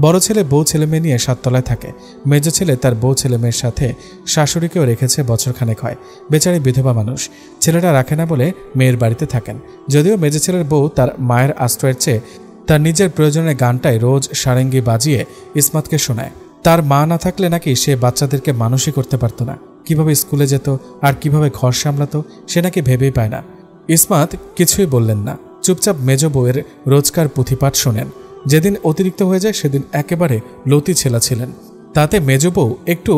বড় ছেলে বউ ছেলেমেয়ে নিয়ে 7 তলায় থাকে। মেজ ছেলে তার বউ ছেলেমেয়ের সাথে শাশুড়িকেও রেখেছে, বছরখানেক হয়। বেচারি বিধবা মানুষ, ছেলেটা রাখে না বলে মেয়ের বাড়িতে থাকেন। যদিও মেজ ছেলের বউ তার মায়ের আশ্রয়ের চেয়ে তার নিজের প্রয়োজনের গানটাই রোজ সারেঙ্গি বাজিয়ে ইসমতকে শোনায়। তার মা না থাকলে নাকি সে বাচ্চাদেরকে মানুষই করতে পারতো না, কিভাবে স্কুলে যেত আর কিভাবে ঘর সামলাতো সে নাকি ভেবেই পায় না। ইসমাত কিছুই বললেন না, চুপচাপ মেজ বউয়ের রোজকার পুঁথিপাঠ শোনেন। যেদিন অতিরিক্ত হয়ে যায় সেদিন একেবারে লতি ছেলা ছিলেন, তাতে মেজ বউ একটু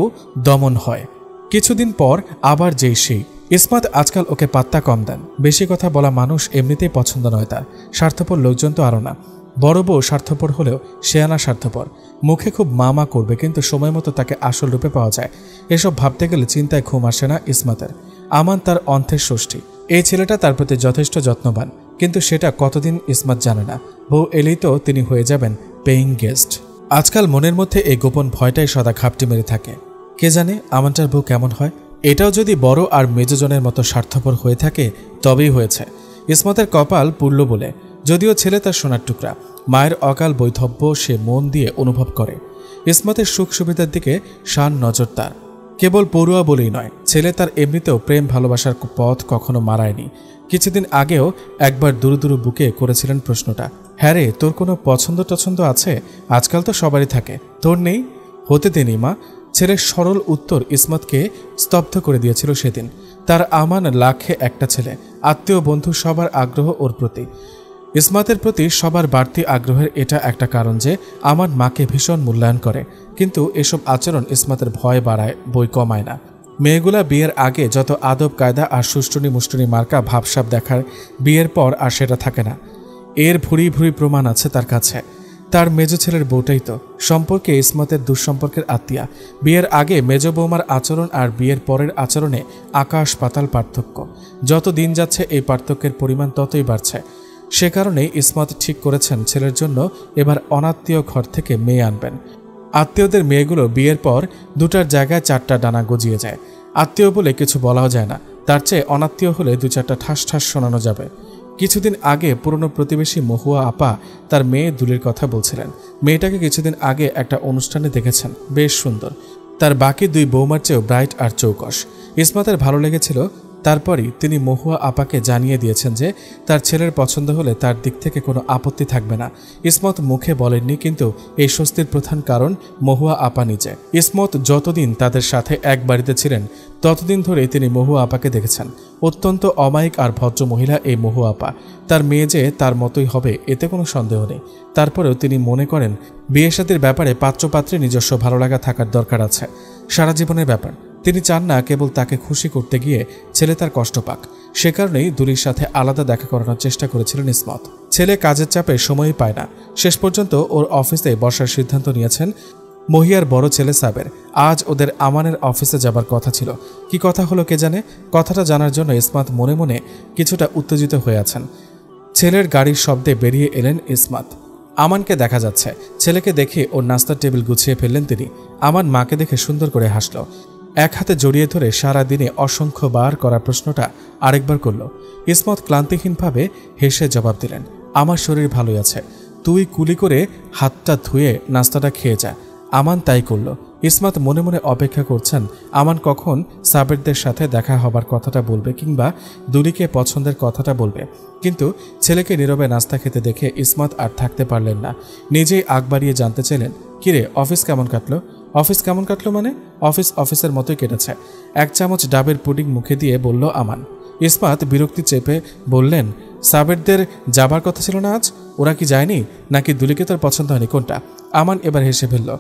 দমন হয়। কিছুদিন পর আবার যেই সেই। ইসমাত আজকাল ওকে পাত্তা কম দেন, বেশি কথা বলা মানুষ এমনিতেই পছন্দ নয় তার, স্বার্থপর লোকজন তো আরও না। বড় বউ স্বার্থপর হলেও শেয়ানা স্বার্থপর, মুখে খুব মা করবে কিন্তু সময় মতো তাকে আসল রূপে পাওয়া যায়। এসব ভাবতে গেলে চিন্তায় ঘুম আসে না ইসমাতের। আমান তার অন্থের ষষ্ঠী, এই ছেলেটা তার প্রতি যথেষ্ট যত্নবান, কিন্তু সেটা কতদিন ইসমাত জানে না। বউ এলেই তো তিনি হয়ে যাবেন পেইং গেস্ট। আজকাল মনের মধ্যে এই গোপন ভয়টাই সদা ঘাপটি মেরে থাকে, কে জানে আমানটার বউ কেমন হয়। এটাও যদি বড় আর মেজজনের মতো স্বার্থপর হয়ে থাকে তবেই হয়েছে। ইসমাতের কপাল পুরল বলে, যদিও ছেলে তার সোনার টুকরা, মায়ের অকাল বৈধব্য সে মন দিয়ে অনুভব করে। ইসমাতের সুখ সুবিধার দিকে শান নজর তার, কেবল পড়ুয়া বলেই নয়, ছেলে তার এমনিতেও প্রেম ভালোবাসার পথ কখনো মারায়নি। কিছুদিন আগেও একবার দুরু দুরু বুকে করেছিলেন প্রশ্নটা, হ্যাঁ রে তোর কোনো পছন্দ টছন্দ আছে? আজকাল তো সবারই থাকে, তোর নেই? হতে দেনি মা। ছেলের সরল উত্তর ইসমাতকে স্তব্ধ করে দিয়েছিল সেদিন। তার আমান লাখে একটা ছেলে, আত্মীয় বন্ধু সবার আগ্রহ ওর প্রতি। ইসমাতের প্রতি সবার বাড়তি আগ্রহের এটা একটা কারণ যে আমান মাকে ভীষণ মূল্যায়ন করে, কিন্তু এসব আচরণ ইসমাতের ভয় বাড়ায়, বই কমায় না। মেয়েগুলা বিয়ের আগে যত আদব কায়দা আর সুষ্টুনি মুষ্টুনি মার্কা ভাবসাব দেখার, বিয়ের পর আর সেটা থাকে না। এর ভুরি ভুরি প্রমাণ আছে তার কাছে। তার মেজ ছেলের বউটাই তো সম্পর্কে ইসমাতের দুঃসম্পর্কের আত্মীয়া। বিয়ের আগে মেজ বৌমার আচরণ আর বিয়ের পরের আচরণে আকাশ পাতাল পার্থক্য। যত দিন যাচ্ছে এই পার্থক্যের পরিমাণ ততই বাড়ছে। সে কারণেই ইসমাত ঠিক করেছেন ছেলের জন্য এবার অনাত্মীয় ঘর থেকে মেয়ে আনবেন। আত্মীয়দের মেয়েগুলো বিয়ের পর দুটার জায়গায় চারটা ডানা গজিয়ে যায়। আত্মীয় বলে কিছু বলাও যায় না, তার চেয়ে অনাত্মীয় হলে দু চারটা ঠাস ঠাস শোনানো যাবে। কিছুদিন আগে পুরনো প্রতিবেশী মহুয়া আপা তার মেয়ে দুলির কথা বলছিলেন। মেয়েটাকে কিছুদিন আগে একটা অনুষ্ঠানে দেখেছেন, বেশ সুন্দর, তার বাকি দুই বৌমার চেয়েও ব্রাইট আর চৌকস। ইসমাতের ভালো লেগেছিল। তারপরই তিনি মহুয়া আপাকে জানিয়ে দিয়েছেন যে তার ছেলের পছন্দ হলে তার দিক থেকে কোনো আপত্তি থাকবে না। ইসমত মুখে বলেননি, কিন্তু এই স্বস্তির প্রধান কারণ মহুয়া আপা নিজে। ইসমত যতদিন তাদের সাথে এক বাড়িতে ছিলেন ততদিন ধরে তিনি মহুয়া আপাকে দেখেছেন। অত্যন্ত অমায়িক আর ভদ্র মহিলা এই মহুয়া আপা। তার মেয়ে যে তার মতোই হবে এতে কোনো সন্দেহ নেই। তারপরেও তিনি মনে করেন বিয়ে শাদীর ব্যাপারে পাত্রপাত্রে নিজস্ব ভালো লাগা থাকার দরকার আছে, সারা জীবনের ব্যাপার। তিনি চান না কেবল তাকে খুশি করতে গিয়ে ছেলে তার কষ্ট পাক। সে কারণেই দুলির সাথে আলাদা দেখা করানোর চেষ্টা করেছিলেন ইসমত। ছেলে কাজের চাপে সময়ই পায় না। শেষ পর্যন্ত ওর অফিসে বসার সিদ্ধান্ত নিয়েছেন মহিয়ার বড় ছেলে সাবের। আজ ওদের আমানের অফিসে যাবার কথা ছিল। কি কথা হলো কে জানে। কথাটা জানার জন্য ইসমাত মনে মনে কিছুটা উত্তেজিত হয়ে আছেন। ছেলের গাড়ির শব্দে বেরিয়ে এলেন ইসমাত। আমানকে দেখা যাচ্ছে। ছেলেকে দেখে ওর নাস্তার টেবিল গুছিয়ে ফেললেন তিনি। আমান মাকে দেখে সুন্দর করে হাসল। এক হাতে জড়িয়ে ধরে সারা দিনে অসংখ্যবার করা প্রশ্নটা আরেকবার করল। ইসমত ক্লান্তিহীনভাবে হেসে জবাব দিলেন, আমার শরীর ভালোই আছে, তুই কুলি করে হাতটা ধুয়ে নাস্তাটা খেয়ে যা। আমান তাই করল। ইসমত মনে মনে অপেক্ষা করছেন আমান কখন সাবেরদের সাথে দেখা হবার কথাটা বলবে কিংবা দুলিকে পছন্দের কথাটা বলবে। কিন্তু ছেলেকে নীরবে নাস্তা খেতে দেখে ইসমত আর থাকতে পারলেন না। নিজেই আগ বাড়িয়ে জানতে চাইলেন, কিরে অফিস কেমন কাটলো? অফিস কেমন কাটলো মানে? অফিস অফিসের মতোই কেটেছে। এক চামচ ডাবের পুডিং মুখে দিয়ে বলল আমান। ইসমাত বিরক্তি চেপে বললেন, সাবেরদের যাবার কথা ছিল না আজ? ওরা কি যায়নি নাকি দুলিকে তোর পছন্দ হয়নি কোনটা? আমান এবার হেসে ফেলল।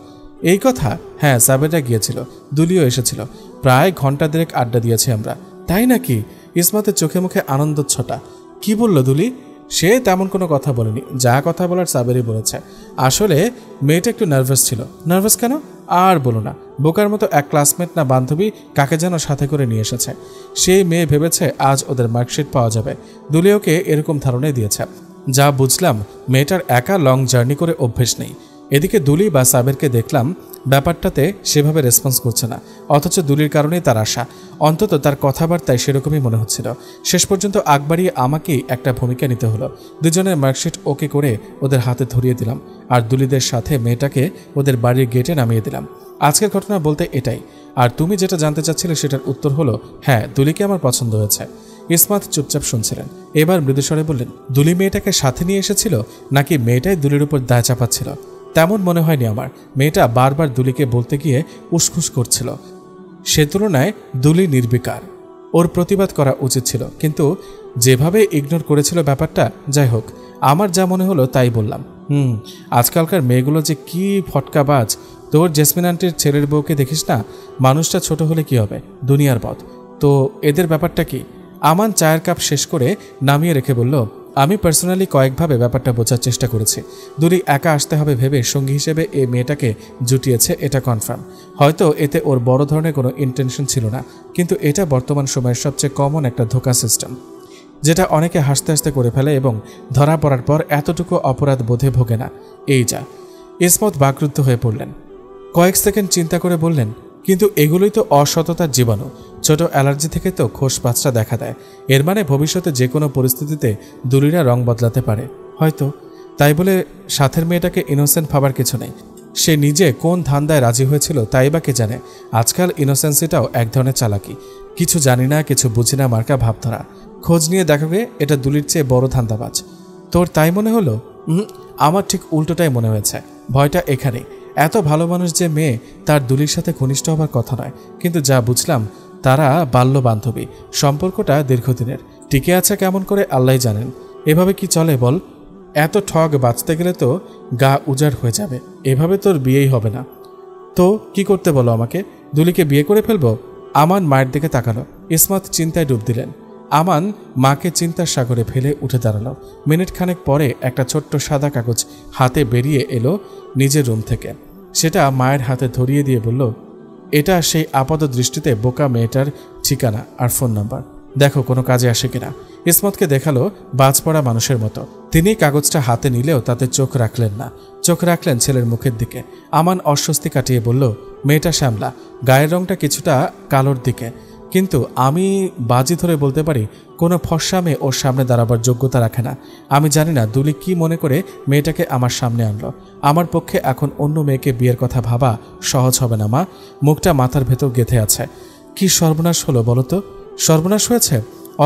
এই কথা? হ্যাঁ, সাবেররা গিয়েছিল, দুলিও এসেছিল, প্রায় ঘন্টা দেড়েক আড্ডা দিয়েছি আমরা। তাই নাকি? ইসমাতের চোখে মুখে আনন্দচ্ছটা। কি বলল দুলি? সে তেমন কোনো কথা বলেনি, যা কথা বলার সাবেরই বলেছে। আসলে মেয়েটা একটু নার্ভাস ছিল। নার্ভাস কেন? আর বলো না, বোকার মতো এক ক্লাসমেট না বান্ধবী কাকে যেন সাথে করে নিয়ে এসেছে। সেই মেয়ে ভেবেছে আজ ওদের মার্কশিট পাওয়া যাবে। দুলি ওকে এরকম ধারণাই দিয়েছে। যা বুঝলাম মেয়েটার একা লং জার্নি করে অভ্যেস নেই। এদিকে দুলি বা সাবেরকে দেখলাম ব্যাপারটাতে সেভাবে রেসপন্স করছে না, অথচ দুলির কারণেই তার আশা। অন্তত তার কথাবার্তায় সেরকমই মনে হচ্ছিল। শেষ পর্যন্ত আগ বাড়িয়ে আমাকেই একটা ভূমিকা নিতে হলো। দুজনের মার্কশিট ওকে করে ওদের হাতে ধরিয়ে দিলাম, আর দুলিদের সাথে মেয়েটাকে ওদের বাড়ির গেটে নামিয়ে দিলাম। আজকের ঘটনা বলতে এটাই। আর তুমি যেটা জানতে চাচ্ছিলে সেটার উত্তর হলো হ্যাঁ, দুলিকে আমার পছন্দ হয়েছে। ইসমাত চুপচাপ শুনছিলেন। এবার মৃদুস্বরে বললেন, দুলি মেয়েটাকে সাথে নিয়ে এসেছিল নাকি মেয়েটাই দুলির উপর দায় চাপাচ্ছিল? তেমন মনে হয়নি আমার। মেয়েটা বারবার দুলিকে বলতে গিয়ে উসখুস করছিল। সে তুলনায় দুলি নির্বিকার, ওর প্রতিবাদ করা উচিত ছিল, কিন্তু যেভাবে ইগনোর করেছিল ব্যাপারটা, যাই হোক, আমার যা মনে হলো তাই বললাম। আজকালকার মেয়েগুলো যে কি ফটকাবাজ। তোর জেসমিন আন্টির ছেলের বউকে দেখিস না, মানুষটা ছোট হলে কি হবে, দুনিয়ার পথ। তো এদের ব্যাপারটা কি? আমান চায়ের কাপ শেষ করে নামিয়ে রেখে বলল, আমি পার্সোনালি কয়েকভাবে ব্যাপারটা বোঝার চেষ্টা করেছি। দুলি একা আসতে হবে ভেবে সঙ্গী হিসেবে এই মেয়েটাকে জুটিয়েছে, এটা কনফার্ম। হয়তো এতে ওর বড় ধরনের কোনো ইন্টেনশন ছিল না, কিন্তু এটা বর্তমান সময়ের সবচেয়ে কমন একটা ধোঁকা সিস্টেম, যেটা অনেকে হাসতে হাসতে করে ফেলে এবং ধরা পড়ার পর এতটুকু অপরাধ বোধে ভোগে না। এই যা। ইসমত বাকরুদ্ধ হয়ে পড়লেন। কয়েক সেকেন্ড চিন্তা করে বললেন, কিন্তু এগুলোই তো অসততার জীবাণু। ছোট অ্যালার্জি থেকে তো খোসপাঁচটা দেখা দেয়। এর মানে ভবিষ্যতে যে কোনো পরিস্থিতিতে দুলিরা রং বদলাতে পারে হয়তো। তাই বলে সাথের মেয়েটাকে ইনোসেন্ট ভাবার কিছু নেই। সে নিজে কোন ধান্দায় রাজি হয়েছিল তাই বা কে জানে। আজকাল ইনোসেন্সিটাও এক ধরনের চালাকি, কিছু জানি না কিছু বুঝি না মার্কা ভাবধারা। খোঁজ নিয়ে দেখাবে এটা দুলির চেয়ে বড় ধান্দাবাজ। তোর তাই মনে হলো? আমার ঠিক উল্টোটাই মনে হয়েছে। ভয়টা এখানেই। এত ভালো মানুষ যে মেয়ে, তার দুলির সাথে ঘনিষ্ঠ হবার কথা নয়, কিন্তু যা বুঝলাম তারা বাল্য বান্ধবী। সম্পর্কটা দীর্ঘদিনের, টিকে আছে কেমন করে আল্লাহ জানেন। এভাবে কি চলে বল? এত ঠগ বাঁচতে গেলে তো গা উজাড় হয়ে যাবে। এভাবে তোর বিয়েই হবে না। তো কি করতে বলো আমাকে? দুলিকে বিয়ে করে ফেলবো? আমান মায়ের দিকে তাকালো। ইসমত চিন্তায় ডুব দিলেন। আমান মাকে চিন্তার সাগরে ফেলে উঠে দাঁড়ালো। মিনিট খানেক পরে একটা ছোট্ট সাদা কাগজ হাতে বেরিয়ে এলো নিজের রুম থেকে। সেটা মায়ের হাতে ধরিয়ে দিয়ে বলল, এটা সেই আপাত দৃষ্টিতে বোকা মেয়েটার ঠিকানা আর ফোন নাম্বার। দেখো কোনো কাজে আসে কিনা। ইসমতকে দেখালো বাজ পড়া মানুষের মতো। তিনি কাগজটা হাতে নিলেও তাতে চোখ রাখলেন না। চোখ রাখলেন ছেলের মুখের দিকে। আমান অস্বস্তি কাটিয়ে বলল, মেয়েটা শ্যামলা, গায়ের রংটা কিছুটা কালোর দিকে, কিন্তু আমি বাজি ধরে বলতে পারি কোনো ফর্সা মেয়ে ওর সামনে দাঁড়াবার যোগ্যতা রাখে না। আমি জানি না দুলি কি মনে করে মেয়েটাকে আমার সামনে আনলো। আমার পক্ষে এখন অন্য মেয়েকে বিয়ের কথা ভাবা সহজ হবে না মা। মুখটা মাথার ভেতর গেঁথে আছে। কি সর্বনাশ হলো বলো তো? সর্বনাশ হয়েছে,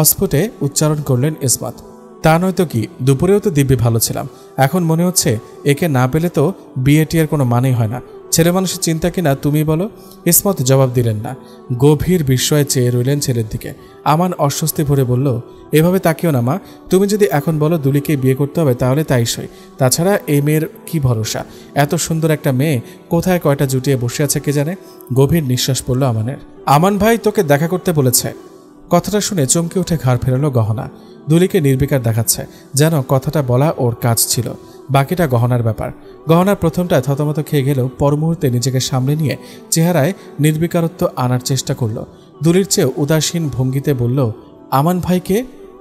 অস্ফুটে উচ্চারণ করলেন ইসমত। তা নয়তো কি, দুপুরেও তো দিব্যি ভালো ছিলাম। এখন মনে হচ্ছে একে না পেলে তো বিয়ে টিয়ের কোনো মানেই হয় না। ছেলে মানুষের চিন্তা কিনা তুমি বলো। ইসমত জবাব দিলেন না, গভীর বিস্ময়ে চেয়ে রইলেন ছেলের দিকে। আমান অস্বস্তি ভরে বলল, এভাবে তাকিও না মা। তুমি যদি এখন বলো দুলিকে বিয়ে করতে হবে তাহলে তাই সই। তাছাড়া এই মেয়ের কি ভরসা? এত সুন্দর একটা মেয়ে কোথায় কয়টা জুটিয়ে বসে আছে কে জানে। গভীর নিঃশ্বাস পড়ল আমানের। আমান ভাই তোকে দেখা করতে বলেছে। কথাটা শুনে চমকে উঠে ঘাড় ফেরালো গহনা। দুলিকে নির্বিকার দেখাচ্ছে, যেন কথাটা বলা ওর কাজ ছিল। বাকিটা গহনার ব্যাপার। গহনার প্রথমটা থতমত খেয়ে গেলেও পর মুহূর্তে নিজেকে সামলে নিয়ে চেহারায় নির্বিকারত্ব আনার চেষ্টা করল। দুলির চেয়ে উদাসীন ভঙ্গিতে বলল, আমান ভাইকে?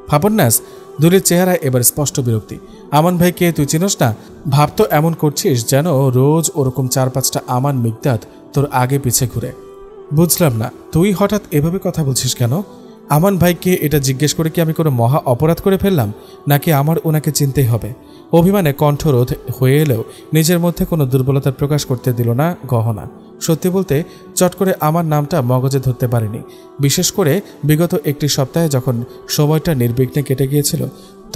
ফাপন্যাস। দুলির চেহারায় এবার স্পষ্ট বিরক্তি। আমান ভাইকে তুই চিনস না? ভাব তো এমন করছিস যেন রোজ ওরকম 4-5টা আমান মিগদাদ তোর আগে পিছে ঘুরে। বুঝলাম না, তুই হঠাৎ এভাবে কথা বলছিস কেন? আমান ভাইকে এটা জিজ্ঞেস করে কি আমি কোনো মহা অপরাধ করে ফেললাম, নাকি আমার ওনাকে চিনতেই হবে? অভিমানে কণ্ঠরোধ হয়ে এলেও নিজের মধ্যে কোনো দুর্বলতার প্রকাশ করতে দিল না গহনা। সত্যি বলতে চট করে আমার নামটা মগজে ধরতে পারিনি। বিশেষ করে বিগত একটি সপ্তাহে যখন সময়টা নির্বিঘ্নে কেটে গিয়েছিল,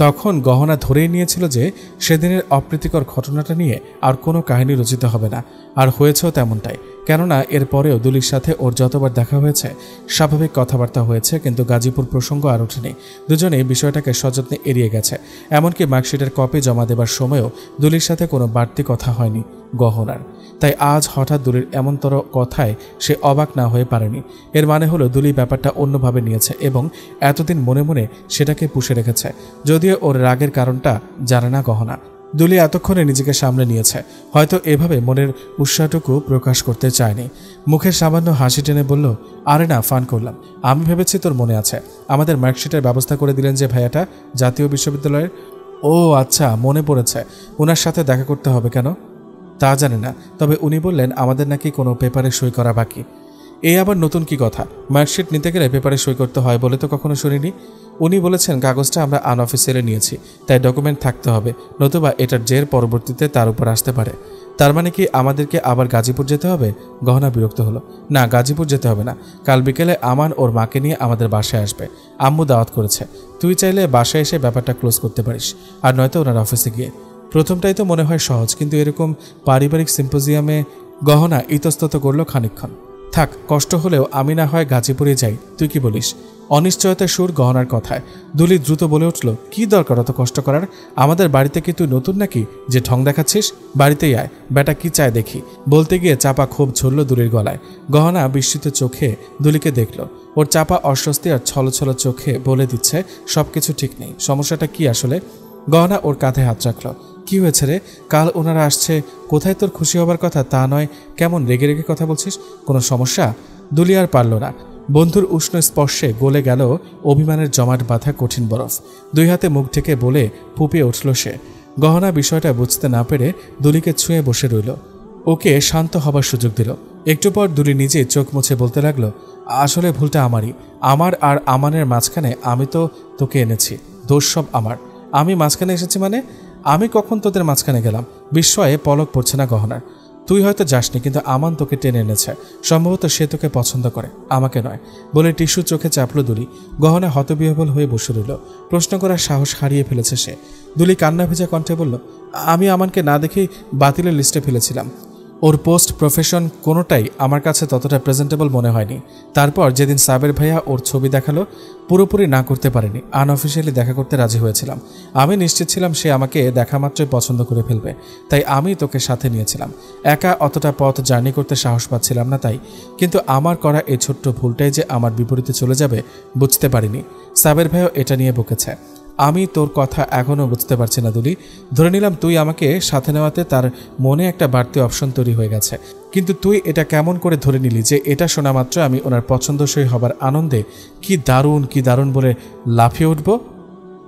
তখন গহনা ধরেই নিয়েছিল যে সেদিনের অপ্রীতিকর ঘটনাটা নিয়ে আর কোনো কাহিনী রচিত হবে না। আর হয়েছেও তেমনটাই। কেননা এর পরেও দুলির সাথে ওর যতবার দেখা হয়েছে স্বাভাবিক কথাবার্তা হয়েছে, কিন্তু গাজীপুর প্রসঙ্গ আর ওঠেনি। দুজনেই বিষয়টাকে সযত্নে এড়িয়ে গেছে। এমনকি মার্কশিটের কপি জমা দেবার সময়ও দুলির সাথে কোনো বাড়তি কথা হয়নি গহনার। তাই আজ হঠাৎ দুলির এমনতর কথায় সে অবাক না হয়ে পারেনি। এর মানে হলো দুলি ব্যাপারটা অন্যভাবে নিয়েছে এবং এতদিন মনে মনে সেটাকে পুষে রেখেছে। যদিও ওর রাগের কারণটা জানে না গহনা। দুলি এতক্ষণে নিজেকে সামলে নিয়েছে। হয়তো এভাবে মনের উৎসাহটুকু প্রকাশ করতে চায়নি। মুখের সামান্য হাসি টেনে বলল, আরে না, ফান করলাম। আমি ভেবেছি তোর মনে আছে, আমাদের মার্কশিটের ব্যবস্থা করে দিলেন যে ভাইয়াটা জাতীয় বিশ্ববিদ্যালয়ের। ও আচ্ছা, মনে পড়েছে। ওনার সাথে দেখা করতে হবে কেন তা জানি না, তবে উনি বললেন আমাদের নাকি কোনো পেপারে সই করা বাকি। এই আবার নতুন কি কথা? মার্কশিট নিতে গেলে পেপারে সই করতে হয় বলে তো কখনো শুনিনি। উনি বলেছেন কাগজটা আমরা আনঅফিসিয়ালি নিয়েছি, তাই ডকুমেন্ট থাকতে হবে, নতুবা এটার জের পরবর্তীতে তার উপর আসতে পারে। তার মানে কি আমাদেরকে আবার গাজীপুর যেতে হবে? গহনা বিরক্ত হলো। না, গাজীপুর যেতে হবে না। কাল বিকেলে আমান ওর মাকে নিয়ে আমাদের বাসায় আসবে। আম্মু দাওয়াত করেছে। তুই চাইলে বাসায় এসে ব্যাপারটা ক্লোজ করতে পারিস, আর নয়তো ওনার অফিসে গিয়ে। প্রথমটাই তো মনে হয় সহজ, কিন্তু এরকম পারিবারিক সিম্পোজিয়ামে গহনা ইতস্তত করল খানিকক্ষণ। থাক, কষ্ট হলেও আমি না হয় গাজীপুরে যাই, তুই কি বলিস? অনিশ্চয়তার সুর গহনার কথায়। দুলি দ্রুত বলে উঠল, কি দরকার অত কষ্ট করার? আমাদের বাড়িতে কি তুই নতুন নাকি যে ঢং দেখাচ্ছিস? বাড়িতেই আয়, বেটা কি চায় দেখি। বলতে গিয়ে চাপা ক্ষোভ ঝরল দুলির গলায়। গহনা বিস্মিত চোখে দুলিকে দেখল। ওর চাপা অস্বস্তি আর ছলছল চোখে বলে দিচ্ছে সবকিছু ঠিক নেই। সমস্যাটা কি আসলে? গহনা ওর কাঁধে হাত রাখল। কি হয়েছে রে? কাল ওনারা আসছে, কোথায় তোর খুশি হবার কথা তা নয়, কেমন রেগে রেগে কথা বলছিস? কোনো সমস্যা? দুলি আর পারল না। বন্ধুর উষ্ণ স্পর্শে গলে গেল অভিমানের জমাট বাঁধা কঠিন বরফ। দুই হাতে মুখ ঢেকে বলে ফুঁপিয়ে উঠল সে। গহনা বিষয়টা বুঝতে না পেরে দুলিকে ছুঁয়ে বসে রইল। ওকে শান্ত হবার সুযোগ দিল। একটু পর দুলি নিজে চোখ মুছে বলতে লাগলো, আসলে ভুলটা আমারই। আমার আর আমানের মাঝখানে আমি তো তোকে এনেছি, দোষ সব আমার। আমি মাঝখানে এসেছি মানে? আমি কখন তোদের মাঝখানে গেলাম? বিস্ময়ে পলক পড়ছে না গহনার। তুই হয়তো যাসনি, কিন্তু আমান তোকে টেনে এনেছে। সম্ভবত সে তোকে পছন্দ করে, আমাকে নয়, বলে টিস্যু চোখে চাপল দুলি। গহনা হতবিহ্বল হয়ে বসে রইল। প্রশ্ন করার সাহস হারিয়ে ফেলেছে সে। দুলি কান্না ভেজা কণ্ঠে বলল, আমি আমানকে না দেখেই বাতিলের লিস্টে ফেলেছিলাম। ওর পোস্ট প্রফেশন কোনোটাই আমার কাছে ততটা প্রেজেন্টেবল মনে হয়নি। তারপর যেদিন সাবের ভাইয়া ওর ছবি দেখালো, পুরোপুরি না করতে পারিনি, আনঅফিসিয়ালি দেখা করতে রাজি হয়েছিলাম। আমি নিশ্চিত ছিলাম সে আমাকে দেখা মাত্রই পছন্দ করে ফেলবে, তাই আমি তোকে সাথে নিয়েছিলাম। একা অতটা পথ জার্নি করতে সাহস পাচ্ছিলাম না তাই। কিন্তু আমার করা এই ছোট্ট ভুলটাই যে আমার বিপরীতে চলে যাবে বুঝতে পারিনি। সাবের ভাইও এটা নিয়ে বকেছে। আমি তোর কথা এখনও বুঝতে পারছি না দুলি। ধরে নিলাম তুই আমাকে সাথে নেওয়াতে তার মনে একটা বাড়তি অপশন তৈরি হয়ে গেছে, কিন্তু তুই এটা কেমন করে ধরে নিলি যে এটা শোনা মাত্র আমি ওনার পছন্দসই হবার আনন্দে কি দারুণ বলে লাফিয়ে উঠব?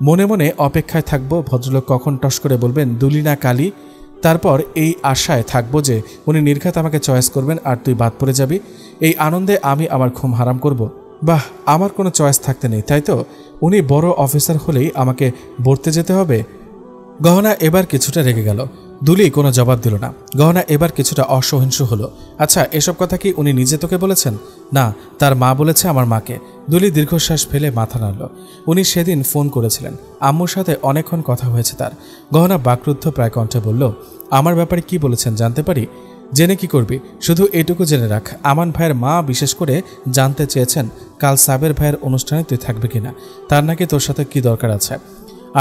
মনে মনে অপেক্ষায় থাকবো ভদ্রলোক কখন টস করে বলবেন দুলি না কালি। তারপর এই আশায় থাকবো যে উনি নির্ঘাত আমাকে চয়েস করবেন আর তুই বাদ পড়ে যাবি। এই আনন্দে আমি আমার ঘুম হারাম করব। বাহ, আমার কোনো চয়েস থাকতে নেই, তাই তো? উনি বড় অফিসার হলেই আমাকে বর্তে যেতে হবে? গহনা এবার কিছুটা রেগে গেল। দুলি কোনো জবাব দিল না। গহনা এবার কিছুটা অসহিষ্ণু হলো। আচ্ছা, এসব কথা কি উনি নিজে তোকে বলেছেন? না, তার মা বলেছে আমার মাকে। দুলি দীর্ঘশ্বাস ফেলে মাথা নাড়ল। উনি সেদিন ফোন করেছিলেন, আম্মুর সাথে অনেকক্ষণ কথা হয়েছে তার। গহনা বাকরুদ্ধ প্রায় কণ্ঠে বলল, আমার ব্যাপারে কি বলেছেন জানতে পারি? জেনে কি করবি? শুধু এটুকু জেনে রাখ, আমান ভাইয়ের মা বিশেষ করে জানতে চেয়েছেন কাল সাবের ভাইয়ের অনুষ্ঠানে তুই থাকবে কিনা। তার নাকি তোর সাথে কি দরকার আছে,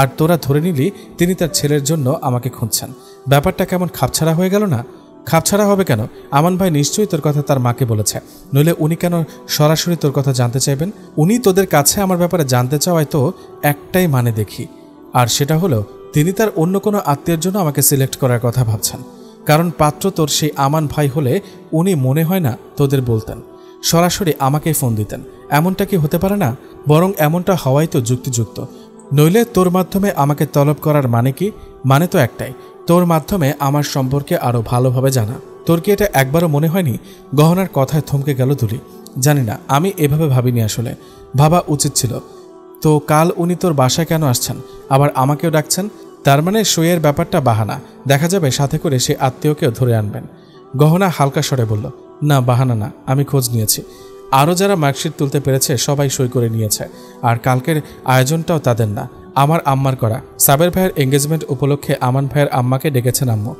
আর তোরা ধরে নিলি তিনি তার ছেলের জন্য আমাকে খুঁজছেন। ব্যাপারটা কেমন খাপছাড়া হয়ে গেল না? খাপছাড়া হবে কেন? আমান ভাই নিশ্চয়ই তোর কথা তার মাকে বলেছে, নইলে উনি কেন সরাসরি তোর কথা জানতে চাইবেন? উনি তোদের কাছে আমার ব্যাপারে জানতে চাওয়ায় তো একটাই মানে দেখি, আর সেটা হলো তিনি তার অন্য কোনো আত্মীয়ের জন্য আমাকে সিলেক্ট করার কথা ভাবছেন। কারণ পাত্র তোর সেই আমান ভাই হলে উনি মনে হয় না তোদের বলতেন, সরাসরি আমাকেই ফোন দিতেন। এমনটা কি হতে পারে না? বরং এমনটা হওয়াই তো যুক্তিযুক্ত। নইলে তোর মাধ্যমে আমাকে তলব করার মানে কি? মানে তো একটাই, তোর মাধ্যমে আমার সম্পর্কে আরও ভালোভাবে জানা। তোর কি এটা একবারও মনে হয়নি? গহনার কথায় থমকে গেল দুলি। জানি না, আমি এভাবে ভাবিনি, আসলে ভাবা উচিত ছিল। তো কাল উনি তোর বাসায় কেন আসছেন, আবার আমাকেও ডাকছেন? তার মানে সইয়ের ব্যাপারটা বাহানা, দেখা যাবে সাথে করে সে আত্মীয়কেও ধরে আনবেন। গহনা হালকা স্বরে বলল, না বাহানা না, আমি খোঁজ নিয়েছি। আরও যারা মার্কশিট তুলতে পেরেছে সবাই সই করে নিয়েছে, আর কালকের আয়োজনটাও তাদের না, আমার আম্মার করা। সাবের ভাইয়ের এঙ্গেজমেন্ট উপলক্ষে আমান ভাইয়ের আম্মাকে ডেকেছেন আম্মু।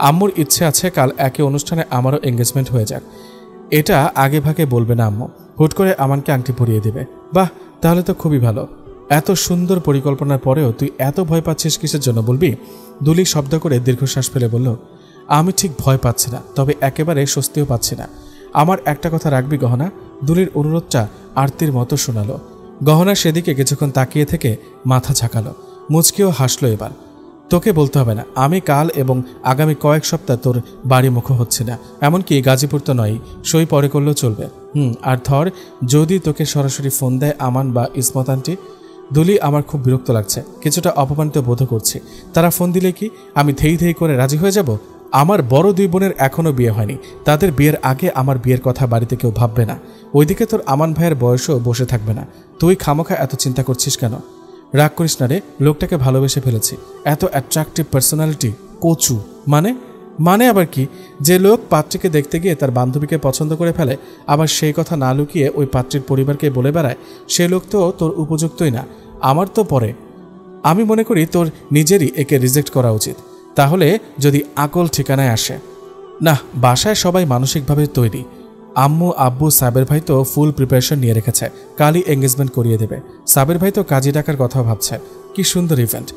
আম্মুর ইচ্ছে আছে কাল একই অনুষ্ঠানে আমারও এঙ্গেজমেন্ট হয়ে যাক। এটা আগে ভাগে বলবে না আম্মু, হুট করে আমানকে আংটি পরিয়ে দেবে। বাহ, তাহলে তো খুবই ভালো। এত সুন্দর পরিকল্পনার পরেও তুই এত ভয় পাচ্ছিস কিসের জন্য বলবি? দুলি শব্দ করে দীর্ঘশ্বাস ফেলে বলল, আমি ঠিক ভয় পাচ্ছি না, তবে একেবারে স্বস্তিও পাচ্ছি না। আমার একটা কথা রাখবি গহনা? দুলির অনুরোধটা আরতির মতো শোনালো। গহনা সেদিকে কিছুক্ষণ তাকিয়ে থেকে মাথা ঝাঁকালো, মুচকিও হাসলো। এবার তোকে বলতে হবে না, আমি কাল এবং আগামী কয়েক সপ্তাহ তোর বাড়ি মুখ হচ্ছে না। এমনকি গাজীপুর তো নয়, সই পরে করলেও চলবে। আর ধর যদি তোকে সরাসরি ফোন দেয় আমান বা ইসমত আন্টি। দুলি, আমার খুব বিরক্ত লাগছে, কিছুটা অপমানিত বোধ করছি। তারা ফোন দিলে কি আমি ধেই করে রাজি হয়ে যাব? আমার বড় দুই বোনের এখনও বিয়ে হয়নি, তাদের বিয়ের আগে আমার বিয়ের কথা বাড়িতে কেউ ভাববে না। ওইদিকে তোর আমান ভাইয়ের বয়সও বসে থাকবে না। তুই খামোখা এত চিন্তা করছিস কেন? রাগ করিস না রে, লোকটাকে ভালোবেসে ফেলেছি। এত অ্যাট্রাকটিভ পার্সোনালিটি, কচু মানে আবার কি? যে লোক পাত্রীকে দেখতে গিয়ে তার বান্ধবীকে পছন্দ করে ফেলে, আবার সেই কথা না লুকিয়ে ওই পাত্রীর পরিবারকে বলে বেড়ায়, সে লোক তো তোর উপযুক্তই না। আমার তো পরে আমি মনে করি তোর নিজেরই একে রিজেক্ট করা উচিত। তাহলে যদি আকল ঠিকানায় আসে। না, বাসায় সবাই মানসিকভাবে তৈরি। আম্মু আব্বু সাবের ভাই তো ফুল প্রিপারেশন নিয়ে রেখেছে, কালই এঙ্গেজমেন্ট করিয়ে দেবে। সাবের ভাই তো কাজী টাকার কথাও ভাবছে। কি সুন্দর ইভেন্ট।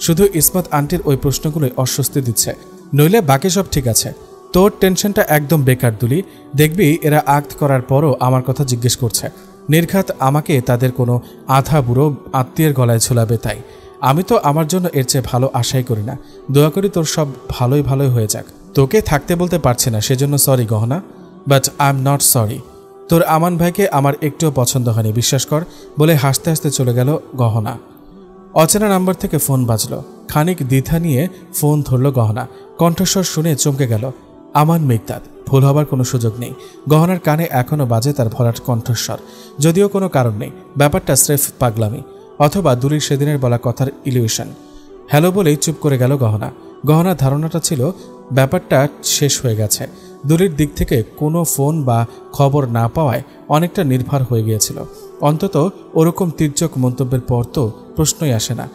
শুধু ইসমত আন্টির ওই প্রশ্নগুলোই অস্বস্তি দিচ্ছে, নইলে বাকি সব ঠিক আছে। তোর টেনশনটা একদম বেকার দুলি। দেখবি এরা আক্ত করার পরও আমার কথা জিজ্ঞেস করছে। নির্ঘাত আমাকে তাদের কোনো আধা বুড়ো আত্মীয়ের গলায় ঝোলাবে। তাই আমি তো আমার জন্য এর চেয়ে ভালো আশাই করি না। দোয়া করি তোর সব ভালোই হয়ে যাক। তোকে থাকতে বলতে পারছি না, সেজন্য সরি গহনা, but I am not sorry. তোর আমান ভাইকে আমার একটুও পছন্দ হয়নি, বিশ্বাস কর, বলে হাসতে হাসতে চলে গেল গহনা। অচেনা নাম্বার থেকে ফোন বাজলো। খানিক দ্বিধা নিয়ে ফোন ধরল গহনা। কণ্ঠস্বর শুনে চমকে গেল। আমান মিকদাদ। ভুল হবার কোনো সুযোগ নেই। গহনার কানে এখনও বাজে তার ভরাট কণ্ঠস্বর। যদিও কোনো কারণ নেই, ব্যাপারটা স্রেফ পাগলামি, অথবা দুলির সেদিনের বলা কথার ইলিউশন। হ্যালো বলেই চুপ করে গেল গহনা। গহনার ধারণাটা ছিল ব্যাপারটা শেষ হয়ে গেছে। দুলির দিক থেকে কোনো ফোন বা খবর না পাওয়ায় অনেকটা নির্ভর হয়ে গিয়েছিল। অন্তত ওরকম তির্যক মন্তব্যের পর তো প্রশ্নই আসে না।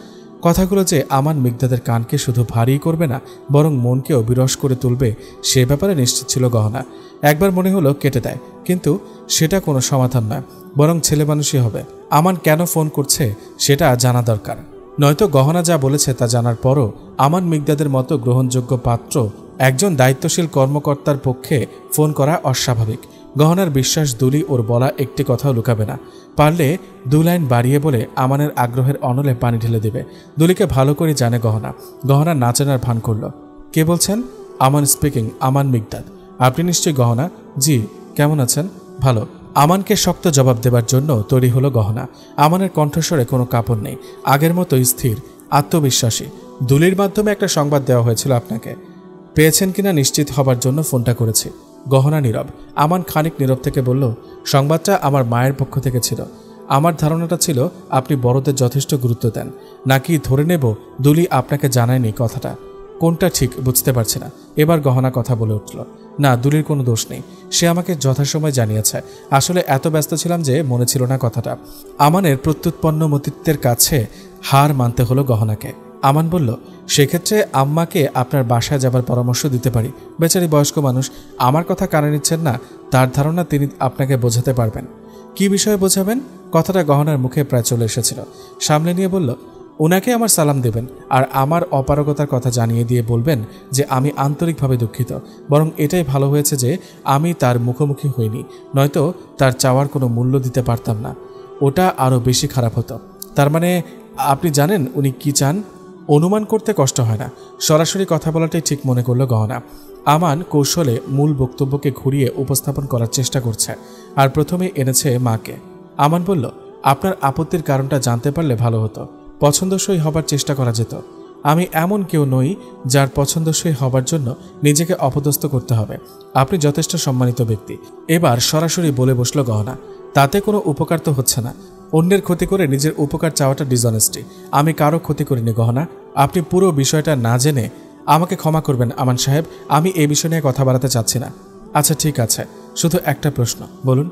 কথাগুলো যে আমান মিকদাদের কানকে শুধু ভারী করবে না, বরং মনকেও বিরস করে তুলবে, সে ব্যাপারে নিশ্চিত ছিল গহনা। একবার মনে হলো কেটে দেয়, কিন্তু সেটা কোনো সমাধান নয়, বরং ছেলে মানুষই হবে। আমান কেন ফোন করছে সেটা জানা দরকার। নয়তো গহনা যা বলেছে তা জানার পরও আমান মিকদাদের মতো গ্রহণযোগ্য পাত্র একজন দায়িত্বশীল কর্মকর্তার পক্ষে ফোন করা অস্বাভাবিক। গহনার বিশ্বাস দুলি ওর বলা একটি কথাও লুকাবে না। পারলে 2 লাইন বাড়িয়ে বলে আমানের আগ্রহের অনলে পানি ঢেলে দেবে। দুলিকে ভালো করে জানে গহনা। গহনা না চেনার ভান করল। কে বলছেন? আমান স্পিকিং। আমান মিকদাদ। আপনি নিশ্চয়ই গহনা? জি। কেমন আছেন? ভালো। আমানকে শক্ত জবাব দেবার জন্য তৈরি হলো গহনা। আমানের কণ্ঠস্বরে কোনো কাপড় নেই, আগের মতোই স্থির, আত্মবিশ্বাসী। দুলির মাধ্যমে একটা সংবাদ দেওয়া হয়েছিল আপনাকে, পেয়েছেন কিনা নিশ্চিত হবার জন্য ফোনটা করেছি। গহনা নীরব। আমান খানিক নীরব থেকে বলল, সংবাদটা আমার মায়ের পক্ষ থেকে ছিল। আমার ধারণাটা ছিল আপনি বড়দের যথেষ্ট গুরুত্ব দেন, নাকি ধরে নেব দুলি আপনাকে জানায়নি কথাটা। কোনটা ঠিক বুঝতে পারছি না। এবার গহনা কথা বলে উঠল। না, দুলির কোনো দোষ নেই, সে আমাকে যথাসময় জানিয়েছে। আসলে এত ব্যস্ত ছিলাম যে মনে ছিল না কথাটা। আমানের প্রত্যুৎপন্ন মতিত্বের কাছে হার মানতে হলো গহনাকে। আমান বলল, সেক্ষেত্রে আম্মাকে আপনার বাসায় যাবার পরামর্শ দিতে পারি। বেচারি বয়স্ক মানুষ, আমার কথা কানে নিচ্ছেন না, তার ধারণা তিনি আপনাকে বোঝাতে পারবেন। কি বিষয়ে বোঝাবেন? কথাটা গহনার মুখে প্রায় চলে এসেছিল। সামলে নিয়ে বলল, ওনাকে আমার সালাম দেবেন, আর আমার অপারগতার কথা জানিয়ে দিয়ে বলবেন যে আমি আন্তরিকভাবে দুঃখিত। বরং এটাই ভালো হয়েছে যে আমি তার মুখোমুখি হইনি, নয়তো তার চাওয়ার কোনো মূল্য দিতে পারতাম না। ওটা আরও বেশি খারাপ হতো। তার মানে আপনি জানেন উনি কি চান? অনুমান করতে কষ্ট হয় না, সরাসরি কথা বলাটাই ঠিক মনে করল গহনা। আমান কৌশলে মূল বক্তব্যকে ঘুরিয়ে উপস্থাপন করার চেষ্টা করছে, আর প্রথমে এনেছে মাকে। আমান বলল, আপনার আপত্তির কারণটা জানতে পারলে ভালো হতো। পছন্দসই হবার চেষ্টা করা যেত। আমি এমন কেউ নই যার পছন্দসই হবার জন্য নিজেকে অপদস্থ করতে হবে। আপনি যথেষ্ট সম্মানিত ব্যক্তি। এবার সরাসরি বলে বসল গহনা, তাতে কোনো উপকার তো হচ্ছে না। অন্যের ক্ষতি করে নিজের উপকার চাওয়াটা ডিসঅনেস্টি। আমি কারো ক্ষতি করিনি গহনা। আপনি পুরো বিষয়টা না জেনে আমাকে ক্ষমা করবেন আমান সাহেব, আমি এই বিষয় নিয়ে কথা বাড়াতে চাচ্ছি না। আচ্ছা ঠিক আছে, শুধু একটা প্রশ্ন বলুন,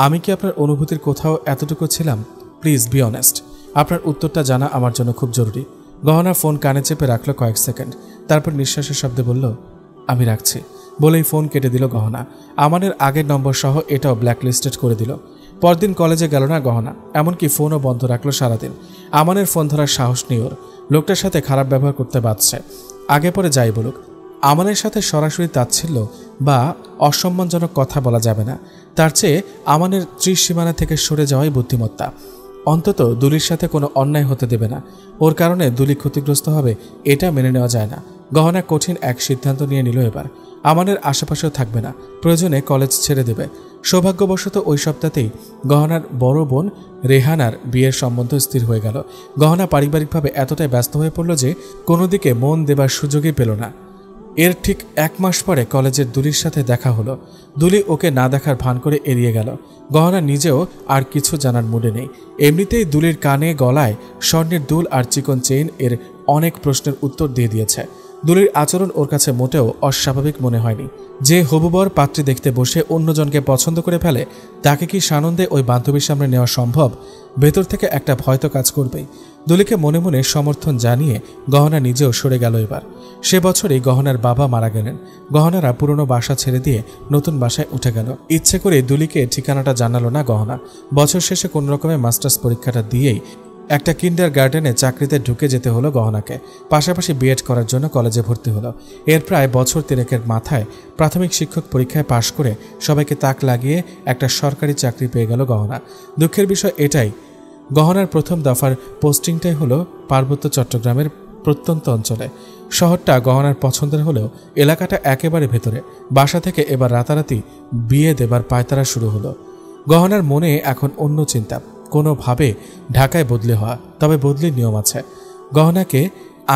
আমি কি আপনার অনুভূতির কোথাও এতটুকু ছিলাম? Please be honest. আপনার উত্তরটা জানা আমার জন্য খুব জরুরি। গহনা ফোন কানে চেপে রাখলো কয়েক সেকেন্ড, তারপর নিঃশ্বাসের শব্দে বলল, আমি রাখছি। বলেই ফোন কেটে দিল গহনা। আমানের আগের নম্বর সহ এটাও ব্ল্যাকলিস্টেড করে দিল। পরদিন কলেজে গেল না গহনা, এমনকি ফোনও বন্ধ রাখলো সারাদিন। আমানের ফোন ধরার সাহস নেই ওর। লোকটার সাথে খারাপ ব্যবহার করতে বাধ্য। আগে পরে যাই বলুক, আমানের সাথে সরাসরি তাচ্ছিল্য বা অসম্মানজনক কথা বলা যাবে না। তার চেয়ে আমানের ত্রিসীমানা থেকে সরে যাওয়াই বুদ্ধিমত্তা। অন্তত দুলির সাথে কোনো অন্যায় হতে দেবে না। ওর কারণে দুলি ক্ষতিগ্রস্ত হবে, এটা মেনে নেওয়া যায় না। গহনা কঠিন এক সিদ্ধান্ত নিয়ে নিল এবার। আমানের আশেপাশেও থাকবে না, প্রয়োজনে কলেজ ছেড়ে দেবে। সৌভাগ্যবশত ওই সপ্তাহতেই গহনার বড় বোন রেহানার বিয়ের সম্বন্ধ স্থির হয়ে গেল। গহনা পারিবারিকভাবে এতটাই ব্যস্ত হয়ে পড়ল যে কোনো দিকে মন দেবার সুযোগই পেল না। এর ঠিক 1 মাস পরে কলেজের দুলির সাথে দেখা হলো। দুলি ওকে না দেখার ভান করে এড়িয়ে গেল। গহনা নিজেও আর কিছু জানার মুডে নেই। এমনিতেই দুলির কানে গলায় স্বর্ণের দুল আর চিকন চেইন এর অনেক প্রশ্নের উত্তর দিয়ে দিয়েছে। দুলির আচরণ ওর কাছে মোটেও অস্বাভাবিক মনে হয়নি। যে হবুবর পাত্রী দেখতে বসে অন্যজনকে পছন্দ করে ফেলে, তাকে কি সানন্দে ওই বান্ধবীর সামনে নেওয়া সম্ভব? ভেতর থেকে একটা ভয় তো কাজ করবেই। দুলিকে মনে মনে সমর্থন জানিয়ে গহনা নিজেও সরে গেল। এবার সে বছরই গহনার বাবা মারা গেলেন। গহনারা পুরনো বাসা ছেড়ে দিয়ে নতুন বাসায় উঠে গেল। ইচ্ছে করে দুলিকে ঠিকানাটা জানালো না গহনা। বছর শেষে কোন রকমের মাস্টার্স পরীক্ষাটা দিয়েই একটা কিন্ডার গার্ডেনে চাকরিতে ঢুকে যেতে হলো গহনাকে। পাশাপাশি বিএড করার জন্য কলেজে ভর্তি হলো। এর প্রায় বছর 3 মাথায় প্রাথমিক শিক্ষক পরীক্ষায় পাশ করে সবাইকে তাক লাগিয়ে একটা সরকারি চাকরি পেয়ে গেল গহনা। দুঃখের বিষয় এটাই, গহনার প্রথম দফার পোস্টিংটাই হলো পার্বত্য চট্টগ্রামের প্রত্যন্ত অঞ্চলে। শহরটা গহনার পছন্দের হলেও এলাকাটা একেবারে ভেতরে। বাসা থেকে এবার রাতারাতি বিয়ে দেবার পায়তারা শুরু হলো। গহনার মনে এখন অন্য চিন্তা, কোনোভাবে ঢাকায় বদলি হওয়া। তবে বদলির নিয়ম আছে। গহনাকে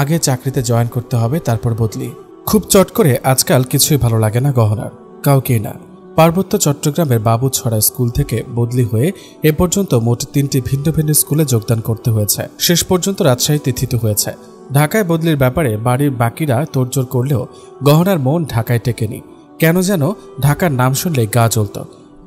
আগে চাকরিতে জয়েন করতে হবে, তারপর বদলি। খুব চট করে আজকাল কিছুই ভালো লাগে না গহনার, কাউকেই না। পার্বত্য চট্টগ্রামের বাবুছড়া স্কুল থেকে বদলি হয়ে এ পর্যন্ত মোট 3টি ভিন্ন ভিন্ন স্কুলে যোগদান করতে হয়েছে। শেষ পর্যন্ত রাজশাহী তিথিত হয়েছে। ঢাকায় বদলির ব্যাপারে বাড়ির বাকিরা তোড়জোড় করলেও গহনার মন ঢাকায় টেকেনি। কেন যেন ঢাকার নাম শুনলেই গা জ্বলত।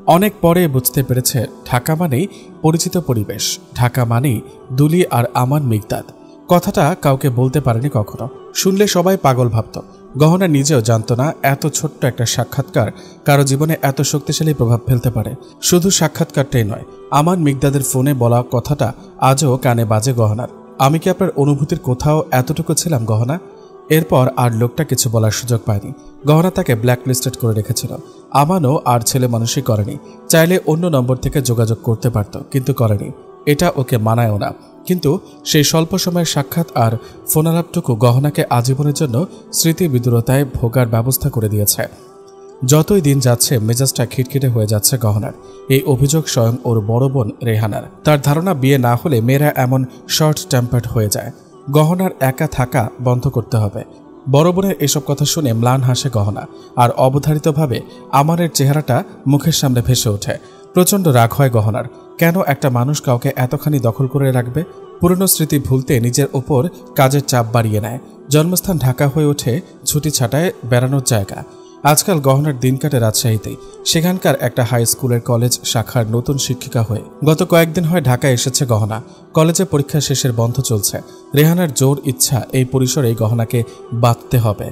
অনেক পরে বুঝতে পেরেছে ঢাকা মানেই পরিচিত পরিবেশ, ঢাকা মানেই দুলি আর আমান মিগদাদ। কথাটা কাউকে বলতে পারেনি কখনো, শুনলে সবাই পাগল ভাবত। গহনা নিজেও জানত না এত ছোট্ট একটা সাক্ষাৎকার কারো জীবনে এত শক্তিশালী প্রভাব ফেলতে পারে। শুধু সাক্ষাৎকারটাই নয়, আমান মিগদাদের ফোনে বলা কথাটা আজও কানে বাজে গহনার। আমি কি আপনার অনুভূতির কোথাও এতটুকু ছিলাম গহনা? এরপর আর লোকটা কিছু বলার সুযোগ পায়নি। গহনা তাকে ব্ল্যাকলিস্টেড করে রেখেছিল। আমানও আর ছেলে মানুষই করেনি। চাইলে অন্য নম্বর থেকে যোগাযোগ করতে পারত, কিন্তু করেনি। এটা ওকে মানায়ও না। কিন্তু সেই স্বল্প সময়ের সাক্ষাৎ আর ফোনালাপটুকু গহনাকে আজীবনের জন্য স্মৃতি বিদুরতায় ভোগার ব্যবস্থা করে দিয়েছে। যতই দিন যাচ্ছে মেজাজটা খিটখিটে হয়ে যাচ্ছে গহনার। এই অভিযোগ স্বয়ং ওর বড় বোন রেহানার। তার ধারণা বিয়ে না হলে মেয়েরা এমন শর্ট টেম্পার্ড হয়ে যায়। গহনার একা থাকা বন্ধ করতে হবে। বড় বোনের এসব কথা শুনে ম্লান হাসে গহনা, আর অবধারিতভাবে আমানের চেহারাটা মুখের সামনে ভেসে ওঠে। প্রচণ্ড রাগ হয় গহনার। কেন একটা মানুষ কাউকে এতখানি দখল করে রাখবে? পুরনো স্মৃতি ভুলতে নিজের ওপর কাজের চাপ বাড়িয়ে নেয়। জন্মস্থান ঢাকা হয়ে ওঠে ছুটি ছাটায় বেড়ানোর জায়গা। আজকাল গহনার দিন কাটে রাজশাহীতেই। সেখানকার একটা হাই স্কুলের কলেজ শাখার নতুন শিক্ষিকা হয়ে গত কয়েকদিন হয় ঢাকায় এসেছে গহনা। কলেজে পরীক্ষা শেষের বন্ধ চলছে। রেহানার জোর ইচ্ছা এই পরিসরেই গহনাকে বাঁধতে হবে।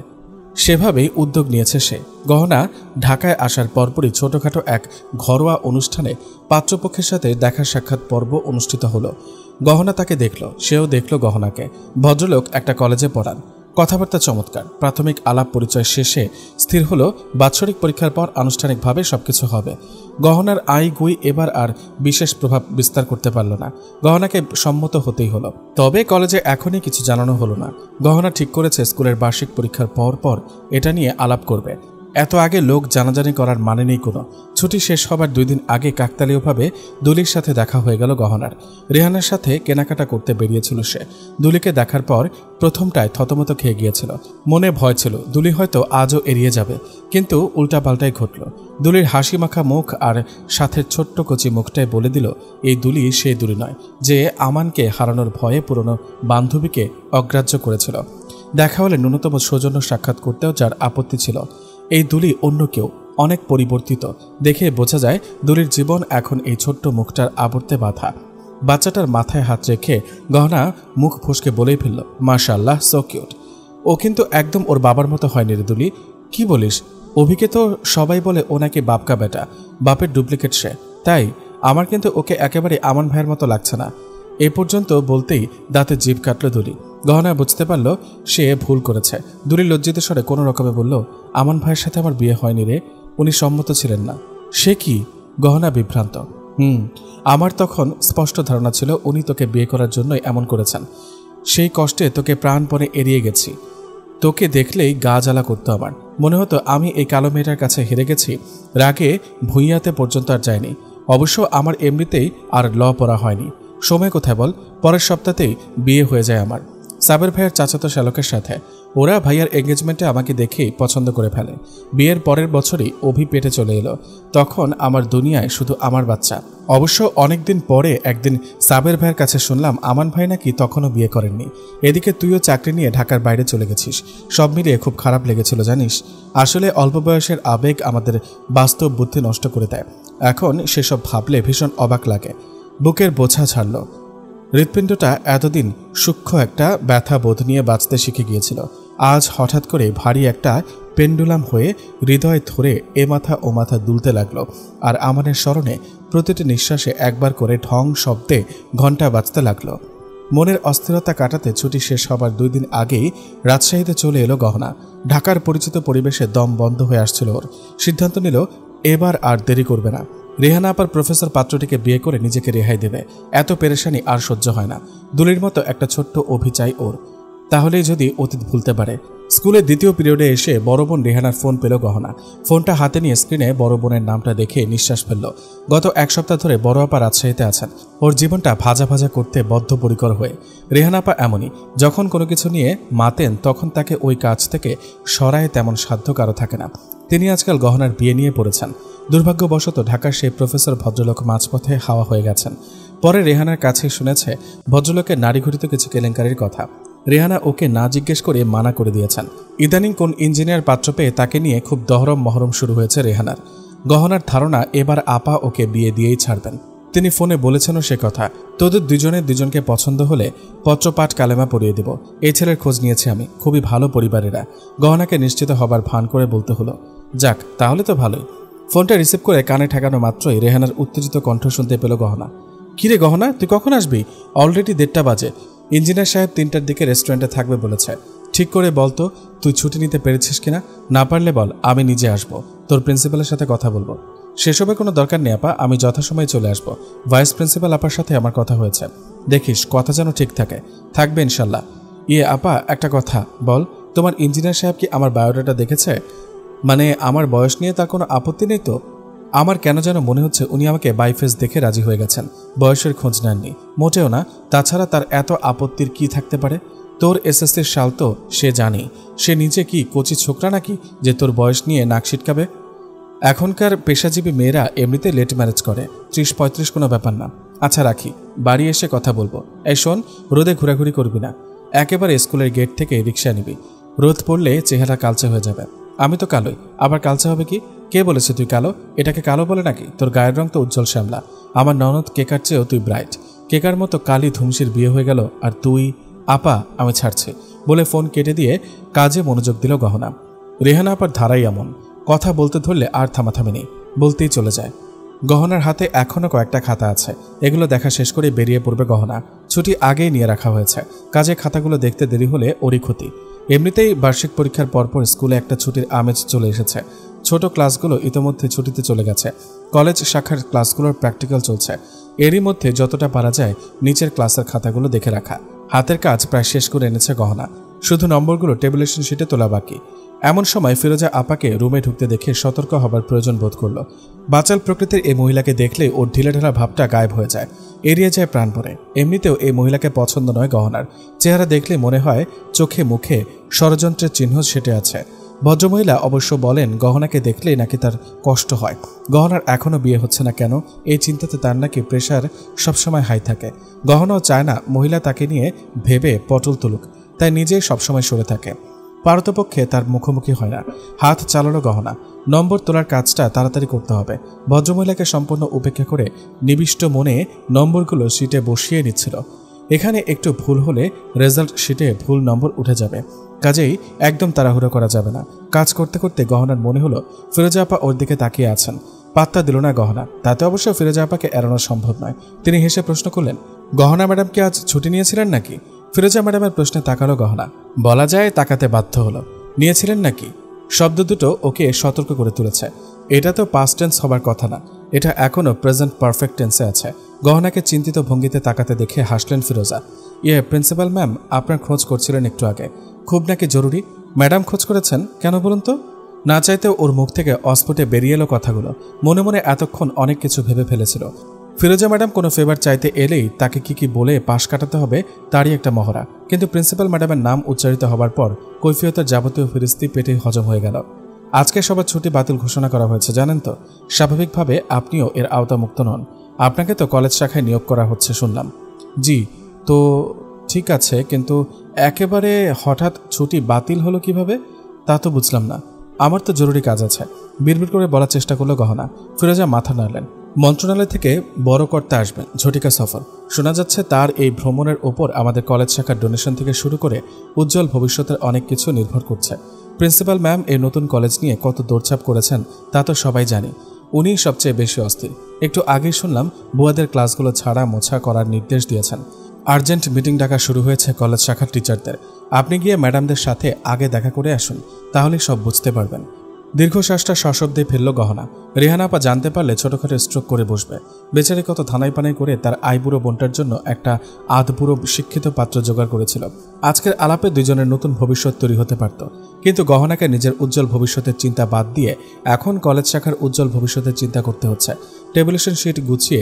সেভাবেই উদ্যোগ নিয়েছে সে। গহনা ঢাকায় আসার পরপরই ছোটখাটো এক ঘরোয়া অনুষ্ঠানে পাত্রপক্ষের সাথে দেখা সাক্ষাৎ পর্ব অনুষ্ঠিত হলো। গহনা তাকে দেখল, সেও দেখল গহনাকে। ভদ্রলোক একটা কলেজে পড়ান। কথাবার্তা চমৎকার। প্রাথমিক আলাপ পরিচয় শেষে স্থির হলো বাৎসরিক পরীক্ষার পর আনুষ্ঠানিকভাবে সবকিছু হবে। গহনার গুই এবার আর বিশেষ প্রভাব বিস্তার করতে পারল না। গহনাকে সম্মত হতেই হলো। তবে কলেজে এখনই কিছু জানানো হলো না। গহনা ঠিক করেছে স্কুলের বার্ষিক পরীক্ষার পর এটা নিয়ে আলাপ করবে। এত আগে লোক জানাজানি করার মানে নেই কোনো। ছুটি শেষ হবার 2 দিন আগে কাকতালীয়ভাবে দুলির সাথে দেখা হয়ে গেল গহনার। রেহানার সাথে কেনাকাটা করতে বেরিয়েছিল সে। দুলিকে দেখার পর প্রথমটায় থতমত খেয়ে গিয়েছিল। মনে ভয় ছিল দুলি হয়তো আজও এড়িয়ে যাবে, কিন্তু উল্টাপাল্টাই ঘটল। দুলির হাসি মাখা মুখ আর সাথে ছোট্ট কচি মুখটাই বলে দিল এই দুলি সেই দুলি নয় যে আমানকে হারানোর ভয়ে পুরনো বান্ধবীকে অগ্রাহ্য করেছিল। দেখা হলে ন্যূনতম সৌজন্য সাক্ষাৎ করতেও যার আপত্তি ছিল। এই দুলি অন্য কেউ, অনেক পরিবর্তিত। দেখে বোঝা যায় দুলির জীবন এখন এই ছোট্ট মুখটার আবর্তে বাঁধা। বাচ্চাটার মাথায় হাত রেখে গহনা মুখ ফসকে বলেই ফেলল, মাশাআল্লাহ, সো কিউট। ও কিন্তু একদম ওর বাবার মতো হয়নি রে দুলি। কি বলিস? অভিকে তো সবাই বলে ও নাকি বাপকা বেটা, বাপের ডুপ্লিকেট সে। তাই আমার কিন্তু ওকে একেবারে আমান ভাইয়ের মতো লাগছে না। এ পর্যন্ত বলতেই দাঁতে জিভ কাটল দুলি। গহনা বুঝতে পারল সে ভুল করেছে। দুলি লজ্জিত স্বরে কোনো রকমে বলল, আমান ভাইয়ের সাথে আমার বিয়ে হয়নি রে, উনি সম্মত ছিলেন না। সে কি? গহনা বিভ্রান্ত। আমার তখন স্পষ্ট ধারণা ছিল উনি তোকে বিয়ে করার জন্যই এমন করেছেন। সেই কষ্টে তোকে প্রাণপণে এড়িয়ে গেছি। তোকে দেখলেই গা জ্বালা করতো আমার। মনে হতো আমি এই কালো মেয়েটার কাছে হেরে গেছি। রাগে ভুঁইয়াতে পর্যন্ত আর যায়নি। অবশ্য আমার এমনিতেই আর ল পড়া হয়নি। সময় কোথায় বল? পরের সপ্তাহতেই বিয়ে হয়ে যায় আমার সাবের ভাইয়ের চাচাতো শ্যালকের সাথে। ওরা ভাইয়ার এঙ্গেজমেন্টে আমাকে দেখেই পছন্দ করে ফেলে। বিয়ের পরের বছরই অভি পেটে চলে এলো। তখন আমার দুনিয়ায় শুধু আমার বাচ্চা। অবশ্য অনেকদিন পরে একদিন সাবের ভাইয়ের কাছে শুনলাম আমান ভাই নাকি তখনও বিয়ে করেননি। এদিকে তুইও চাকরি নিয়ে ঢাকার বাইরে চলে গেছিস। সব মিলিয়ে খুব খারাপ লেগেছিল জানিস। আসলে অল্প বয়সের আবেগ আমাদের বাস্তব বুদ্ধি নষ্ট করে দেয়। এখন সেসব ভাবলে ভীষণ অবাক লাগে। বুকের বোঝা ছাড়ল। হৃৎপিণ্ডটা এতদিন সূক্ষ্ম একটা ব্যথা বোধ নিয়ে বাঁচতে শিখে গিয়েছিল। আজ হঠাৎ করে ভারী একটা পেন্ডুলাম হয়ে হৃদয় ধরে এ মাথা ও মাথা দুলতে লাগলো। আর আমানের স্মরণে প্রতিটি নিঃশ্বাসে একবার করে ঢং শব্দে ঘণ্টা বাজতে লাগলো। মনের অস্থিরতা কাটাতে ছুটি শেষ হবার 2 দিন আগেই রাজশাহীতে চলে এলো গহনা। ঢাকার পরিচিত পরিবেশে দম বন্ধ হয়ে আসছিল ওর। সিদ্ধান্ত নিল এবার আর দেরি করবে না। রেহানা আপার প্রফেসর পাত্রটিকে বিয়ে করে নিজেকে রেহাই দেবে। এত পেরেশানি আর সহ্য হয় না। দুলির মতো একটা ছোট্ট অভিচাই ওর, তাহলেই যদি অতীত ভুলতে পারে। স্কুলের দ্বিতীয় পিরিয়ডে এসে বড় বোন রেহানার ফোন পেল গহনা। ফোনটা হাতে নিয়ে স্ক্রিনে বড় বোনের নামটা দেখে নিঃশ্বাস ফেলল। গত 1 সপ্তাহ ধরে বড় আপা রাজশাহীতে আছেন, ওর জীবনটা ভাজা ভাজা করতে বদ্ধপরিকর হয়ে। রেহানা আপা এমনই, যখন কোনো কিছু নিয়ে মাতেন তখন তাকে ওই কাজ থেকে সরায় তেমন সাধ্য কারো থাকে না। তিনি আজকাল গহনার বিয়ে নিয়ে পড়েছেন। দুর্ভাগ্যবশত ঢাকার সেই প্রফেসর ভদ্রলোক মাঝপথে হাওয়া হয়ে গেছেন। পরে রেহানার কাছে শুনেছে ভদ্রলোকের নারীঘটিত কিছু কেলেঙ্কারির কথা। রেহানা ওকে না জিজ্ঞেস করে মানা করে দিয়েছেন। ইদানিং কোন ইঞ্জিনিয়ার পাত্র পেয়ে তাকে নিয়ে খুব দহরম মহরম শুরু হয়েছে রেহানার। গহনার ধারণা এবার আপা ওকে বিয়ে দিয়েই ছাড়বেন। তিনি ফোনে বলেছেনও সে কথা। তোদের দুজনকে পছন্দ হলে পত্রপাঠ কালেমা পড়িয়ে দেব। এই ছেলের খোঁজ নিয়েছি আমি, খুবই ভালো পরিবারেরা। গহনাকে নিশ্চিত হবার ভান করে বলতে হলো, যাক তাহলে তো ভালোই। ফোনটা রিসিভ করে কানে ঠেকানো মাত্রই রেহানার উত্তেজিত কণ্ঠ শুনতে পেল গহনা। কিরে গহনা, তুই কখন আসবি? অলরেডি 1:30 বাজে। ইঞ্জিনিয়ার সাহেব 3টার দিকে রেস্টুরেন্টে থাকবে বলেছে। ঠিক করে বলতো তুই ছুটি নিতে পেরেছিস কিনা? না পারলে বল, আমি নিজে আসবো। তোর প্রিন্সিপালের সাথে কথা বলবো। সেসবের কোনো দরকার নেই আপা, আমি যথাসময়ে চলে আসবো। ভাইস প্রিন্সিপাল আপার সাথে আমার কথা হয়েছে। দেখিস কথা যেন ঠিক থাকে। থাকবে ইনশাল্লাহ। আপা একটা কথা বল, তোমার ইঞ্জিনিয়ার সাহেব কি আমার বায়োডাটা দেখেছে? মানে আমার বয়স নিয়ে তার কোনো আপত্তি নেই তো? আমার কেন যেন মনে হচ্ছে উনি আমাকে বাইফেস দেখে রাজি হয়ে গেছেন, বয়সের খোঁজ নেননি। মোটেও না। তাছাড়া তার এত আপত্তির কি থাকতে পারে? তোর এসএসসির সাল তো সে জানি। সে নিজে কি কচি ছোকরা নাকি যে তোর বয়স নিয়ে নাক ছিটকাবে? এখনকার পেশাজীবী মেয়েরা এমনিতে লেট ম্যারেজ করে। 30-35 কোনো ব্যাপার না। আচ্ছা রাখি, বাড়ি এসে কথা বলবো। এই শোন, রোদে ঘোরাঘুরি করবি না। একেবারে স্কুলের গেট থেকে রিক্সা নিবি। রোদ পড়লে চেহারা কালচে হয়ে যাবে। আমি তো কালোই, আবার কালচে হবে কি? কে বলেছে তুই কালো? এটাকে কালো বলে নাকি? তোর গায়ের রং তো উজ্জ্বল শ্যামলা। আমার ননদ কেকার চেয়েও তুই ব্রাইট। কেকার মতো কালি ধুমসির বিয়ে হয়ে গেল, আর তুই? আপা আমি ছাড়ছি বলে ফোন কেটে দিয়ে কাজে মনোযোগ দিল গহনা। রেহানা আপার ধারাই এমন, কথা বলতে ধরলে আর থামাথামি নেই, বলতেই চলে যায়। গহনার হাতে এখনও কয়েকটা খাতা আছে। এগুলো দেখা শেষ করে বেরিয়ে পড়বে গহনা। ছুটি আগেই নিয়ে রাখা হয়েছে। কাজে খাতাগুলো দেখতে দেরি হলে ওরই ক্ষতি। এমনিতেই বার্ষিক পরীক্ষার পরপর স্কুলে একটা ছুটির আমেজ চলে এসেছে। ছোট ক্লাসগুলো ইতোমধ্যে ছুটিতে চলে গেছে। কলেজ শাখার ক্লাসগুলোর প্র্যাকটিক্যাল চলছে। এরই মধ্যে যতটা পারা যায় নিচের ক্লাসের খাতাগুলো দেখে রাখা। হাতের কাজ প্রায় শেষ করে এনেছে গহনা। শুধু নম্বরগুলো টেবিলেশন শিটে তোলা বাকি। এমন সময় ফিরোজা আপাকে রুমে ঢুকতে দেখে সতর্ক হবার প্রয়োজন বোধ করল। বাচাল প্রকৃতির এই মহিলাকে দেখলে ওর ঢিলেঢালা ভাবটা গায়েব হয়ে যায়, এড়িয়ে যায় প্রাণপণে। এমনিতেও এই মহিলাকে পছন্দ নয় গহনার। চেহারা দেখলে মনে হয় চোখে মুখে ষড়যন্ত্রের চিহ্ন সেটে আছে। ভদ্রমহিলা অবশ্য বলেন গহনাকে দেখলেই নাকি তার কষ্ট হয়। গহনার এখনও বিয়ে হচ্ছে না কেন, এই চিন্তাতে তার নাকি প্রেশার সবসময় হাই থাকে। গহনাও চায় না মহিলা তাকে নিয়ে ভেবে পটল তুলুক, তাই নিজেই সবসময় সরে থাকে। পারতপক্ষে তার মুখোমুখি হয় না। হাত চালালো গহনা। নম্বর তোলার কাজটা তাড়াতাড়ি করতে হবে। ভদ্রমহিলাকে সম্পূর্ণ উপেক্ষা করে নিবিষ্ট মনে নম্বরগুলো শিটে বসিয়ে নিচ্ছিল। এখানে একটু ভুল হলে রেজাল্ট শিটে ভুল নম্বর উঠে যাবে। কাজেই একদম তাড়াহুড়ো করা যাবে না। কাজ করতে করতে গহনার মনে হলো ফিরোজা আপা ওর দিকে তাকিয়ে আছেন। পাত্তা দিল না গহনা। তাতে অবশ্য ফিরোজা আপাকে এড়ানো সম্ভব নয়। তিনি হেসে প্রশ্ন করলেন, গহনা ম্যাডাম কি আজ ছুটি নিয়েছিলেন নাকি? ফিরোজা ম্যাডামের প্রশ্নে তাকালো গহনা। বলা যায় তাকাতে বাধ্য হলো। নিয়েছিলেন নাকি শব্দ দুটো ওকে সতর্ক করে তুলেছে। এটা তো পাস্ট টেন্স হবার কথা না, এটা এখনও প্রেজেন্ট পারফেক্ট টেন্সে আছে। গহনাকে চিন্তিত ভঙ্গিতে তাকাতে দেখে হাসলেন ফিরোজা। প্রিন্সিপাল ম্যাম আপনার খোঁজ করছিলেন একটু আগে। খুব নাকি জরুরি? ম্যাডাম খোঁজ করেছেন কেন বলুন তো? না চাইতেও ওর মুখ থেকে অস্ফুটে বেরিয়ে এলো কথাগুলো। মনে মনে এতক্ষণ অনেক কিছু ভেবে ফেলেছিল। ফিরোজা ম্যাডাম কোনো ফেভার চাইতে এলেই তাকে কি বলে পাশ কাটাতে হবে তারই একটা মহড়া। কিন্তু প্রিন্সিপাল ম্যাডামের নাম উচ্চারিত হবার পর কৈফিয়তের যাবতীয় ফিরিস্তি পেটে হজম হয়ে গেল। আজকে সবার ছুটি বাতিল ঘোষণা করা হয়েছে জানেন তো? স্বাভাবিকভাবে আপনিও এর আওতামুক্ত নন। আপনাকে তো কলেজ শাখায় নিয়োগ করা হচ্ছে শুনলাম। জি, তো ঠিক আছে, কিন্তু একেবারে হঠাৎ ছুটি বাতিল হলো কিভাবে তা তো বুঝলাম না। আমার তো জরুরি কাজ আছে, বিড়বিড় করে বলার চেষ্টা করলো গহনা। ফিরোজা মাথা নাড়লেন। মন্ত্রণালয় থেকে বড় কর্তা আসবেন, ঝটিকা সফর। শোনা যাচ্ছে তার এই ভ্রমণের ওপর আমাদের কলেজ শাখার ডোনেশন থেকে শুরু করে উজ্জ্বল ভবিষ্যতের অনেক কিছু নির্ভর করছে। প্রিন্সিপাল ম্যাম এই নতুন কলেজ নিয়ে কত দৌড়ছাপ করেছেন তা তো সবাই জানি। উনিই সবচেয়ে বেশি অস্থির। একটু আগেই শুনলাম বুয়াদের ক্লাসগুলো ছাড়া মোছা করার নির্দেশ দিয়েছেন। আর্জেন্ট মিটিং ডাকা শুরু হয়েছে কলেজ শাখার টিচারদের। আপনি গিয়ে ম্যাডামদের সাথে আগে দেখা করে আসুন, তাহলেই সব বুঝতে পারবেন। দীর্ঘশ্বাসটা সশব্দে ফেলল গহনা। রেহানা আপা জানতে পারলে ছোটখাটো স্ট্রোক করে বসবে। বেচারি কত ধানাই পানাই করে তার আইবুড়ো বোনটার জন্য একটা আধবুড়ো শিক্ষিত পাত্র জোগাড় করেছিল। আজকের আলাপে দুজনের নতুন ভবিষ্যৎ তৈরি হতে পারত, কিন্তু গহনাকে নিজের উজ্জ্বল ভবিষ্যতের চিন্তা বাদ দিয়ে এখন কলেজ শাখার উজ্জ্বল ভবিষ্যতের চিন্তা করতে হচ্ছে। টেবিলেশন শিট গুছিয়ে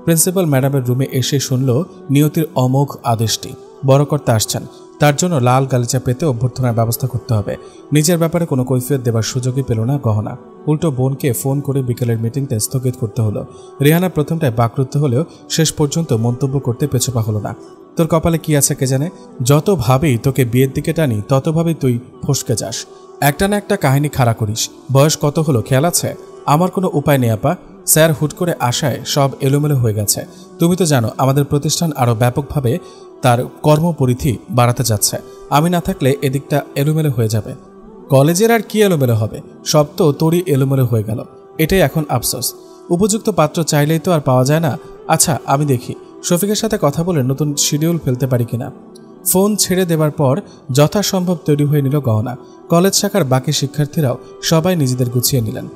প্রিন্সিপাল ম্যাডামের রুমে এসে শুনল নিয়তির অমোঘ আদেশটি। বড় কর্তা আসছেন, তার জন্য লাল গালিচা পেতে অভ্যর্থনার ব্যবস্থা করতে হবে। নিজের ব্যাপারে কোনো কৈফিয়ত দেবার সুযোগই পেল না গহনা। উল্টো বোনকে ফোন করে বিকেলের মিটিংটা স্থগিত করতে হলো। রেহানা প্রথমটায় বাকরুদ্ধ হলেও শেষ পর্যন্ত মন্তব্য করতে পেছপা হলো না। তোর কপালে কি আছে কে জানে, যত ভাবেই তোকে বিয়ের দিকে টানি ততভাবেই তুই ফসকে যাস। একটা না একটা কাহিনী খাড়া করিস। বয়স কত হলো খেয়াল আছে? আমার কোনো উপায় নেই আপা, স্যার হুট করে আসায় সব এলোমেলো হয়ে গেছে। তুমি তো জানো আমাদের প্রতিষ্ঠান আরও ব্যাপকভাবে তার কর্মপরিধি বাড়াতে যাচ্ছে। আমি না থাকলে এদিকটা এলোমেলো হয়ে যাবে। কলেজের আর কি এলোমেলো হবে, সব তো তোরই এলোমেলো হয়ে গেল। এটাই এখন আফসোস। উপযুক্ত পাত্র চাইলেই তো আর পাওয়া যায় না। আচ্ছা আমি দেখি শফিকের সাথে কথা বলে নতুন শিডিউল ফেলতে পারি কিনা। ফোন ছেড়ে দেবার পর যথাসম্ভব তৈরি হয়ে নিল গহনা। কলেজ শাখার বাকি শিক্ষার্থীরাও সবাই নিজেদের গুছিয়ে নিলেন।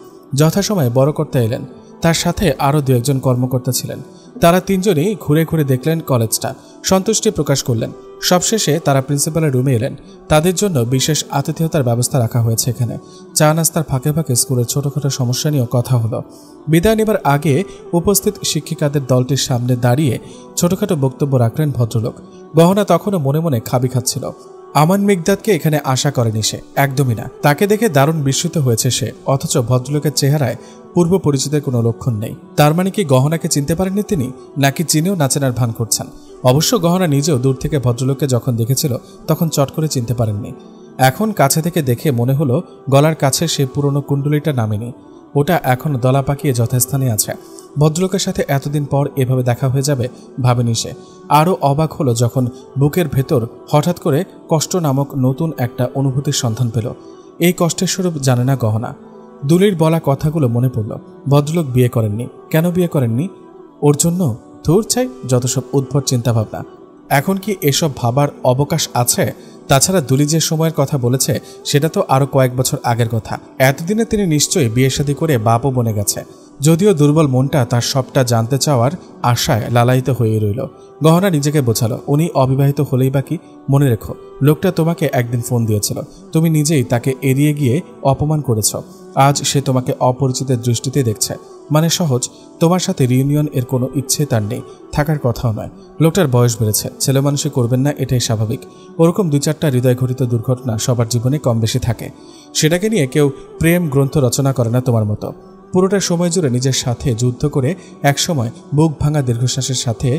যথাসময়ে বড় কর্তা এলেন, তার সাথে আরও দু একজন কর্মকর্তা ছিলেন। তারা তিনজনই ঘুরে ঘুরে দেখলেন কলেজটা, সন্তুষ্টি প্রকাশ করলেন। সবশেষে তারা প্রিন্সিপালের রুমে এলেন। তাদের জন্য বিশেষ আতিথেয়তার ব্যবস্থা রাখা হয়েছে এখানে। চা নাস্তার ফাঁকে ফাঁকে স্কুলের ছোটখাটো সমস্যা নিয়েও কথা হলো। বিদায় নেবার আগে উপস্থিত শিক্ষিকাদের দলটির সামনে দাঁড়িয়ে ছোটখাটো বক্তব্য রাখলেন ভদ্রলোক। গহনা তখনও মনে মনে খাবি খাচ্ছিল। আমান মিগদাদকে এখানে আশা করেনি সে, একদমই না। তাকে দেখে দারুণ বিস্মিত হয়েছে সে, অথচ ভদ্রলোকের চেহারায় পূর্ব পরিচিতের কোনো লক্ষণ নেই। তার মানে কি গহনাকে চিনতে পারেননি তিনি, নাকি চিনেও নাচেনার ভান করছেন? অবশ্য গহনা নিজেও দূর থেকে ভদ্রলোককে যখন দেখেছিল তখন চট করে চিনতে পারেননি। এখন কাছে থেকে দেখে মনে হলো গলার কাছে সে পুরনো কুণ্ডলিটা নামেনি, ওটা এখন দলা পাকিয়ে যথাস্থানে আছে। ভদ্রলোকের সাথে এতদিন পর এভাবে দেখা হয়ে যাবে ভাবেনি সে। আরও অবাক হলো যখন বুকের ভেতর হঠাৎ করে কষ্ট নামক নতুন একটা অনুভূতির সন্ধান পেল। এই কষ্টের স্বরূপ জানে না গহনা। দুলির বলা কথাগুলো মনে পড়ল। ভদ্রলোক বিয়ে করেননি, কেন বিয়ে করেননি? ওর জন্য? ধুর চাই যত সব উদ্ভট চিন্তাভাবনা। এখন কি এসব ভাবার অবকাশ আছে? তাছাড়া দুলি যে সময়ের কথা বলেছে সেটা তো আরও কয়েক বছর আগের কথা। এতদিনে তিনি নিশ্চয়ই বিয়ে শাদী করে বাপও বনে গেছে। যদিও দুর্বল মনটা তার সবটা জানতে চাওয়ার আশায় লালায়িত হয়ে রইল। গহনা নিজেকে বোঝালো, উনি অবিবাহিত হলেই বাকি। মনে রেখো, লোকটা তোমাকে একদিন ফোন দিয়েছিল, তুমি নিজেই তাকে এড়িয়ে গিয়ে অপমান করেছ। আজ সে তোমাকে অপরিচিতের দৃষ্টিতে দেখছে। মানে সহজ, তোমার সাথে রিউনিয়ন এর কোনো ইচ্ছে তার নেই, থাকার কথাও নয়। লোকটার বয়স বেড়েছে, ছেলে মানুষই করবেন না, এটাই স্বাভাবিক। ওরকম 2-4টা হৃদয় ঘটিত দুর্ঘটনা সবার জীবনে কম বেশি থাকে। সেটাকে নিয়ে কেউ প্রেম গ্রন্থ রচনা করে না তোমার মতো। পুরোটা সময় জুড়ে নিজের সাথে যুদ্ধ করে একসময় বুক ভাঙা দীর্ঘশ্বাসের সাথে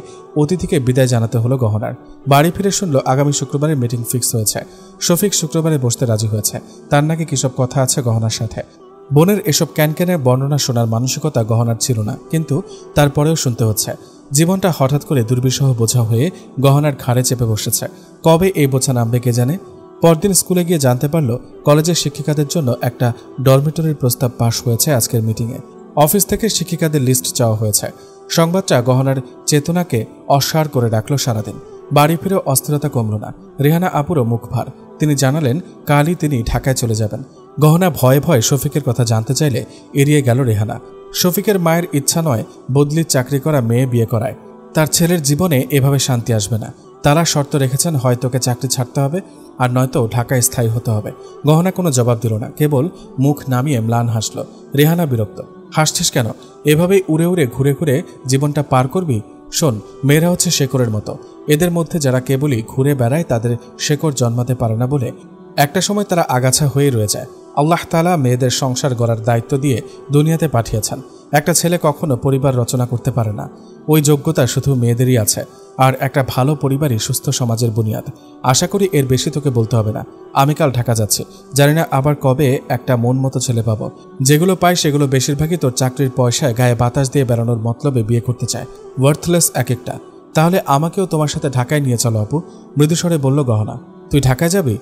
অতিথিকে বিদায় জানাতে হলো গহনার। বাড়ি ফিরে শুনল আগামী শুক্রবারে মিটিং ফিক্স হয়েছে। শফিক শুক্রবারে বসতে রাজি হয়েছে। তার নাকি কিসব কথা আছে গহনার সাথে। বোনের এসব ক্যানক্যানের বর্ণনা শোনার মানসিকতা গহনার ছিল না, কিন্তু তারপরেও শুনতে হচ্ছে। জীবনটা হঠাৎ করে দুর্বিষহ বোঝা হয়ে গহনার ঘাড়ে চেপে বসেছে। কবে এই বোঝা নামবে কে জানে। পরদিন স্কুলে গিয়ে জানতে পারল কলেজের শিক্ষিকাদের জন্য একটা ডরমিটরির প্রস্তাব পাশ হয়েছে আজকের মিটিংয়ে। অফিস থেকে শিক্ষিকাদের লিস্ট চাওয়া হয়েছে। সংবাদটা গহনার চেতনাকে অসাড় করে রাখল সারাদিন। বাড়ি ফিরেও অস্থিরতা কমল না। রেহানা আপুরও মুখ ভার। তিনি জানালেন কালই তিনি ঢাকায় চলে যাবেন। গহনা ভয়ে ভয়ে শফিকের কথা জানতে চাইলে এড়িয়ে গেল রেহানা। শফিকের মায়ের ইচ্ছা নয় বদলির চাকরি করা মেয়ে বিয়ে করায়। তার ছেলের জীবনে এভাবে শান্তি আসবে না। তারা শর্ত রেখেছেন, হয় তোকে চাকরি ছাড়তে হবে আর নয়তো ঢাকায় স্থায়ী হতে হবে। গহনা কোনো জবাব দিল না, কেবল মুখ নামিয়ে ম্লান হাসল। রেহানা বিরক্ত। হাসছিস কেন? এভাবেই উড়ে উড়ে ঘুরে ঘুরে জীবনটা পার করবি? শোন, মেয়েরা হচ্ছে শেকড়ের মতো। এদের মধ্যে যারা কেবলই ঘুরে বেড়ায় তাদের শেকড় জন্মাতে পারে না বলে একটা সময় তারা আগাছা হয়ে রয়ে যায়। আল্লাহ তাআলা মেয়েদের সংসার গড়ার দায়িত্ব দিয়ে দুনিয়াতে পাঠিয়েছেন। একটা ছেলে কখনো পরিবার রচনা করতে পারে না, ওই যোগ্যতা শুধু মেয়েদেরই আছে। আর একটা ভালো পরিবারই সুস্থ সমাজের বুনিয়াদ। আশা করি এর বেশি তোকে বলতে হবে না। আমি কাল ঢাকা যাচ্ছি, জানি না আবার কবে একটা মন মতো ছেলে পাবো। যেগুলো পাই সেগুলো বেশিরভাগই তোর চাকরির পয়সায় গায়ে বাতাস দিয়ে বেড়ানোর মতলবে বিয়ে করতে চায়। ওয়ার্থলেস এক একটা। তাহলে আমাকেও তোমার সাথে ঢাকায় নিয়ে চলো আপু, মৃদুস্বরে বলল গহনা। তুই ঢাকায় যাবি?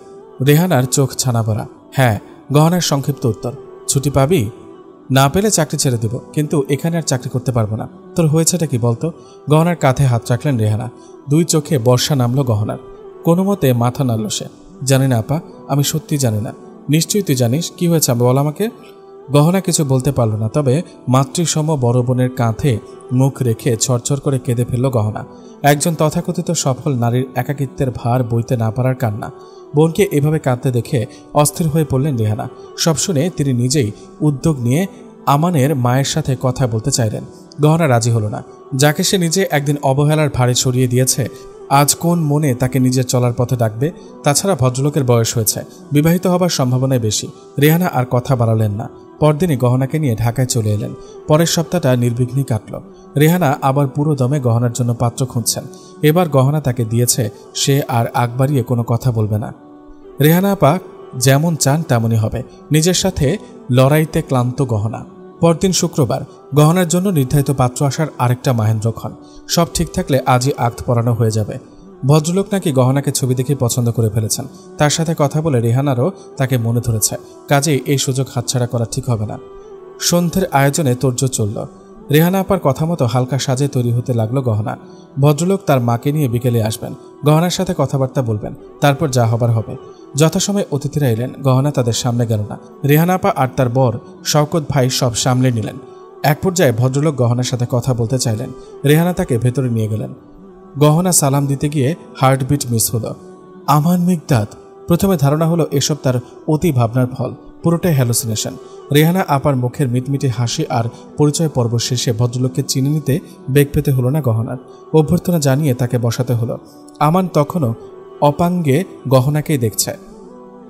রেহানার চোখ ছানা ভরা। হ্যাঁ। গহনার সংক্ষিপ্ত উত্তর। ছুটি পাবি? না পেলে চাকরি ছেড়ে দেব, কিন্তু এখানে আর চাকরি করতে পারবো না। তোর হয়েছেটা কি বলতো? গহনার কাঁধে হাত রাখলেন রেহানা। দুই চোখে বর্ষা নামলো গহনার। কোনো মতে মাথা নাড়ল সে। জানি না আপা, আমি সত্যি জানি না। নিশ্চয়ই তুই জানিস। কি হয়েছে বল আমাকে। গহনা কিছু বলতে পারল না, তবে মাতৃসম বড় বোনের কাঁধে মুখ রেখে ছড়ছড় করে কেঁদে ফেলল গহনা। একজন তথাকথিত সফল নারীর একাকিত্বের ভার বইতে না পারার কান্না। বোনকে এভাবে কাঁদতে দেখে অস্থির হয়ে পড়লেন রেহানা। সব শুনে তিনি নিজেই উদ্যোগ নিয়ে আমানের মায়ের সাথে কথা বলতে চাইলেন। গহনা রাজি হলো না। যাকে সে নিজে একদিন অবহেলার ভারে ছড়িয়ে দিয়েছে, আজ কোন মনে তাকে নিজের চলার পথে ডাকবে? তাছাড়া ভদ্রলোকের বয়স হয়েছে, বিবাহিত হবার সম্ভাবনাই বেশি। রেহানা আর কথা বাড়ালেন না। পরদিনই গহনাকে নিয়ে ঢাকায় চলে এলেন। পরের সপ্তাহটা নির্বিঘ্নেই কাটল। রেহানা আবার পুরো দমে গহনার জন্য পাত্র খুঁজছেন। এবার গহনা তাকে দিয়েছে, সে আর আগ বাড়িয়ে কোনো কথা বলবে না। রেহানা আপা যেমন চান তেমনই হবে। নিজের সাথে লড়াইতে ক্লান্ত গহনা। পরদিন শুক্রবার। গহনার জন্য নির্ধারিত পাত্র আসার আরেকটা মহেন্দ্রক্ষণ। সব ঠিক থাকলে আজই আক্ত পরানো হয়ে যাবে। ভদ্রলোক নাকি গহনাকে ছবি দেখে পছন্দ করে ফেলেছেন। তার সাথে কথা বলে রেহানারও তাকে মনে ধরেছে। কাজেই এই সুযোগ হাতছাড়া করা ঠিক হবে না। সন্ধ্যের আয়োজনে তোড়জোড় চলল। রেহানা আপার কথা মতো হালকা সাজে তৈরি হতে লাগলো গহনা। ভদ্রলোক তার মাকে নিয়ে বিকেলে আসবেন, গহনার সাথে কথাবার্তা বলবেন, তারপর যা হবার হবে। যথাসময়ে অতিথিরা এলেন। গহনা তাদের সামনে গেল না। রেহানা আপা আর তার বর শওকত ভাই সব সামলে নিলেন। এক পর্যায়ে ভদ্রলোক গহনার সাথে কথা বলতে চাইলেন। রেহানা তাকে ভেতরে নিয়ে গেলেন। গহনা সালাম দিতে গিয়ে হার্টবিট মিস হলো। আমান মিকদাদ। প্রথমে ধারণা হলো এসব তার অতি ভাবনার ফল, পুরোটাই হ্যালুসিনেশন। রেহানা আপার মুখের মিটমিটে হাসি আর পরিচয় পর্ব শেষে ভদ্রলোককে চিনে নিতে বেগ পেতে হলো না গহনার। অভ্যর্থনা জানিয়ে তাকে বসাতে হলো। আমান তখনও অপাঙ্গে গহনাকেই দেখছে,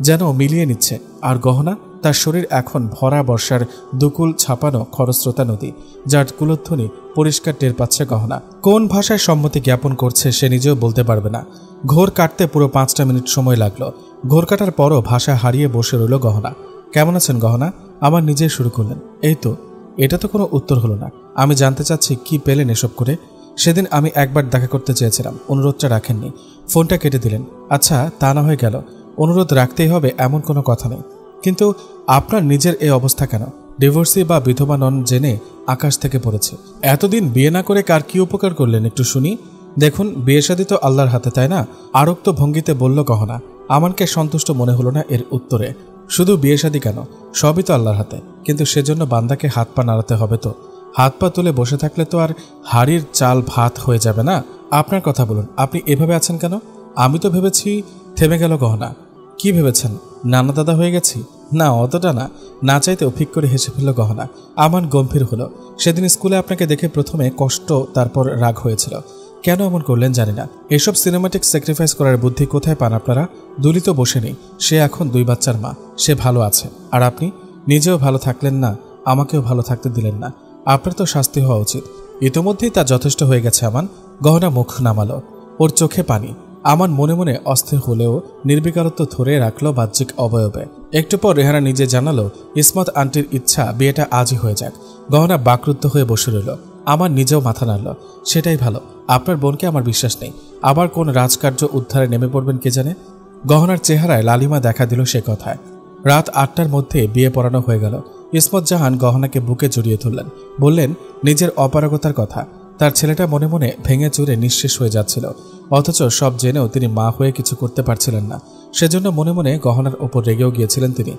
যেন মিলিয়ে নিচ্ছে। আর গহনা, তার শরীর এখন ভরা বর্ষার দুকুল ছাপানো খরস্রোতা নদী, যার কুলধ্বনি পরিষ্কার টের পাচ্ছে গহনা। কোন ভাষায় সম্মতি জ্ঞাপন করছে সে নিজেও বলতে পারবে না। ঘোর কাটতে পুরো 5টা মিনিট সময় লাগলো। ঘোর কাটার পরও ভাষা হারিয়ে বসে রইল গহনা। কেমন আছেন গহনা? আমার নিজেই শুরু করলেন। এই তো। এটা তো কোনো উত্তর হলো না। আমি জানতে চাচ্ছি কি পেলেন এসব করে? সেদিন আমি একবার দেখা করতে চেয়েছিলাম, অনুরোধটা রাখেননি, ফোনটা কেটে দিলেন। আচ্ছা, তা না হয়ে গেল। অনুরোধ রাখতেই হবে এমন কোনো কথা নেই, কিন্তু আপনার নিজের এই অবস্থা কেন? ডিভোর্সি বা বিধবা নন জেনে আকাশ থেকে পড়েছে। এতদিন বিয়ে না করে কার কি উপকার করলেন একটু শুনি। দেখুন, বিয়ে শাদী তো আল্লাহর হাতে, তাই না? আরক্ত ভঙ্গিতে বলল গহনা। আমানকে সন্তুষ্ট মনে হলো না এর উত্তরে। শুধু বিয়ে শাদী কেন, সবই তো আল্লাহর হাতে, কিন্তু সেজন্য বান্দাকে হাত পা নাড়াতে হবে তো। হাত পা তুলে বসে থাকলে তো আর হাড়ির চাল ভাত হয়ে যাবে না। আপনার কথা বলুন, আপনি এভাবে আছেন কেন? আমি তো ভেবেছি। থেমে গেল গহনা। কি ভেবেছেন? নানা দাদা হয়ে গেছি? না, অতটা না। না চাইতেও ফিক করে হেসে ফেলল গহনা। আমান গম্ভীর হলো। সেদিন স্কুলে আপনাকে দেখে প্রথমে কষ্ট, তারপর রাগ হয়েছিল। কেন এমন করলেন জানি না। এসব সিনেমাটিক স্যাক্রিফাইস করার বুদ্ধি কোথায় পান আপনারা? দুলি তো বসে নেই, সে এখন 2 বাচ্চার মা, সে ভালো আছে। আর আপনি নিজেও ভালো থাকলেন না, আমাকেও ভালো থাকতে দিলেন না। আপনার তো শাস্তি হওয়া উচিত। ইতোমধ্যেই তা যথেষ্ট হয়ে গেছে আমান। গহনা মুখ নামালো। ওর চোখে পানি। আমান মনে মনে অস্থির হলেও নির্বিকারত্ব ধরে রাখলো বাহ্যিক অবয়বে। একটু পর রেহানা নিজে জানালো ইসমত আন্টির ইচ্ছা বিয়েটা আজই হয়ে যাক। গহনা বাকরুদ্ধ হয়ে বসে রইল। আমার নিজেও মাথা নাড়ল। সেটাই ভালো। আপনার বোনকে আমার বিশ্বাস নেই। আবার কোন রাজকার্য উদ্ধারে নেমে পড়বেন কে জানে। গহনার চেহারায় লালিমা দেখা দিল সে কথায়। রাত 8টার মধ্যে বিয়ে পড়ানো হয়ে গেল। ইসমত জাহান গহনাকে বুকে জড়িয়ে ধরলেন। বললেন নিজের অপারগতার কথা। তার ছেলেটা মনে মনে ভেঙে চুরে নিঃশেষ হয়ে যাচ্ছিল, অথচ সব জেনেও তিনি মা হয়ে কিছু করতে পারছিলেন না। সেজন্য মনে মনে গহনার ওপর রেগেও গিয়েছিলেন তিনি।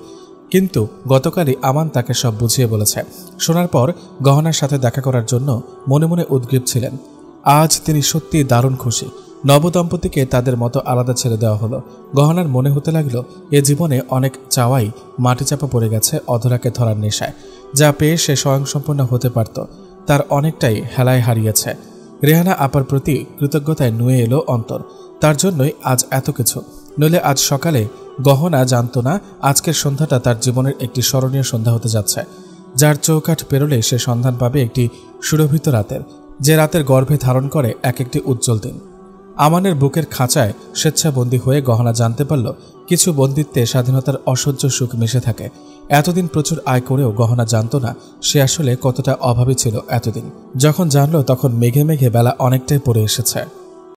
কিন্তু গতকালই আমান তাকে সব বুঝিয়ে বলেছে। শোনার পর গহনার সাথে দেখা করার জন্য মনে মনে উদ্গ্রীব ছিলেন। আজ তিনি সত্যি দারুণ খুশি। নবদম্পতিকে তাদের মতো আলাদা ছেড়ে দেওয়া হলো। গহনার মনে হতে লাগলো এ জীবনে অনেক চাওয়াই মাটি চাপা পড়ে গেছে অধরাকে ধরার নেশায়। যা পেয়ে সে স্বয়ংসম্পূর্ণ হতে পারত, তার অনেকটাই হেলায় হারিয়েছে। রেহানা আপার প্রতি কৃতজ্ঞতায় নুয়ে এলো অন্তর। তার জন্যই আজ এত কিছু। নইলে আজ সকালে গহনা জানত না আজকের সন্ধ্যাটা তার জীবনের একটি স্মরণীয় সন্ধ্যা হতে যাচ্ছে, যার চৌকাঠ পেরোলে সে সন্ধান পাবে একটি সুরভিত রাতের, যে রাতের গর্ভে ধারণ করে এক একটি উজ্জ্বল দিন। আমানের বুকের খাঁচায় স্বেচ্ছাবন্দী হয়ে গহনা জানতে পারল কিছু বন্দিত্বে স্বাধীনতার অসহ্য সুখ মিশে থাকে। এতদিন প্রচুর আয় করেও গহনা জানত না সে আসলে কতটা অভাবী ছিল এতদিন। যখন জানল তখন মেঘে মেঘে বেলা অনেকটাই পড়ে এসেছে।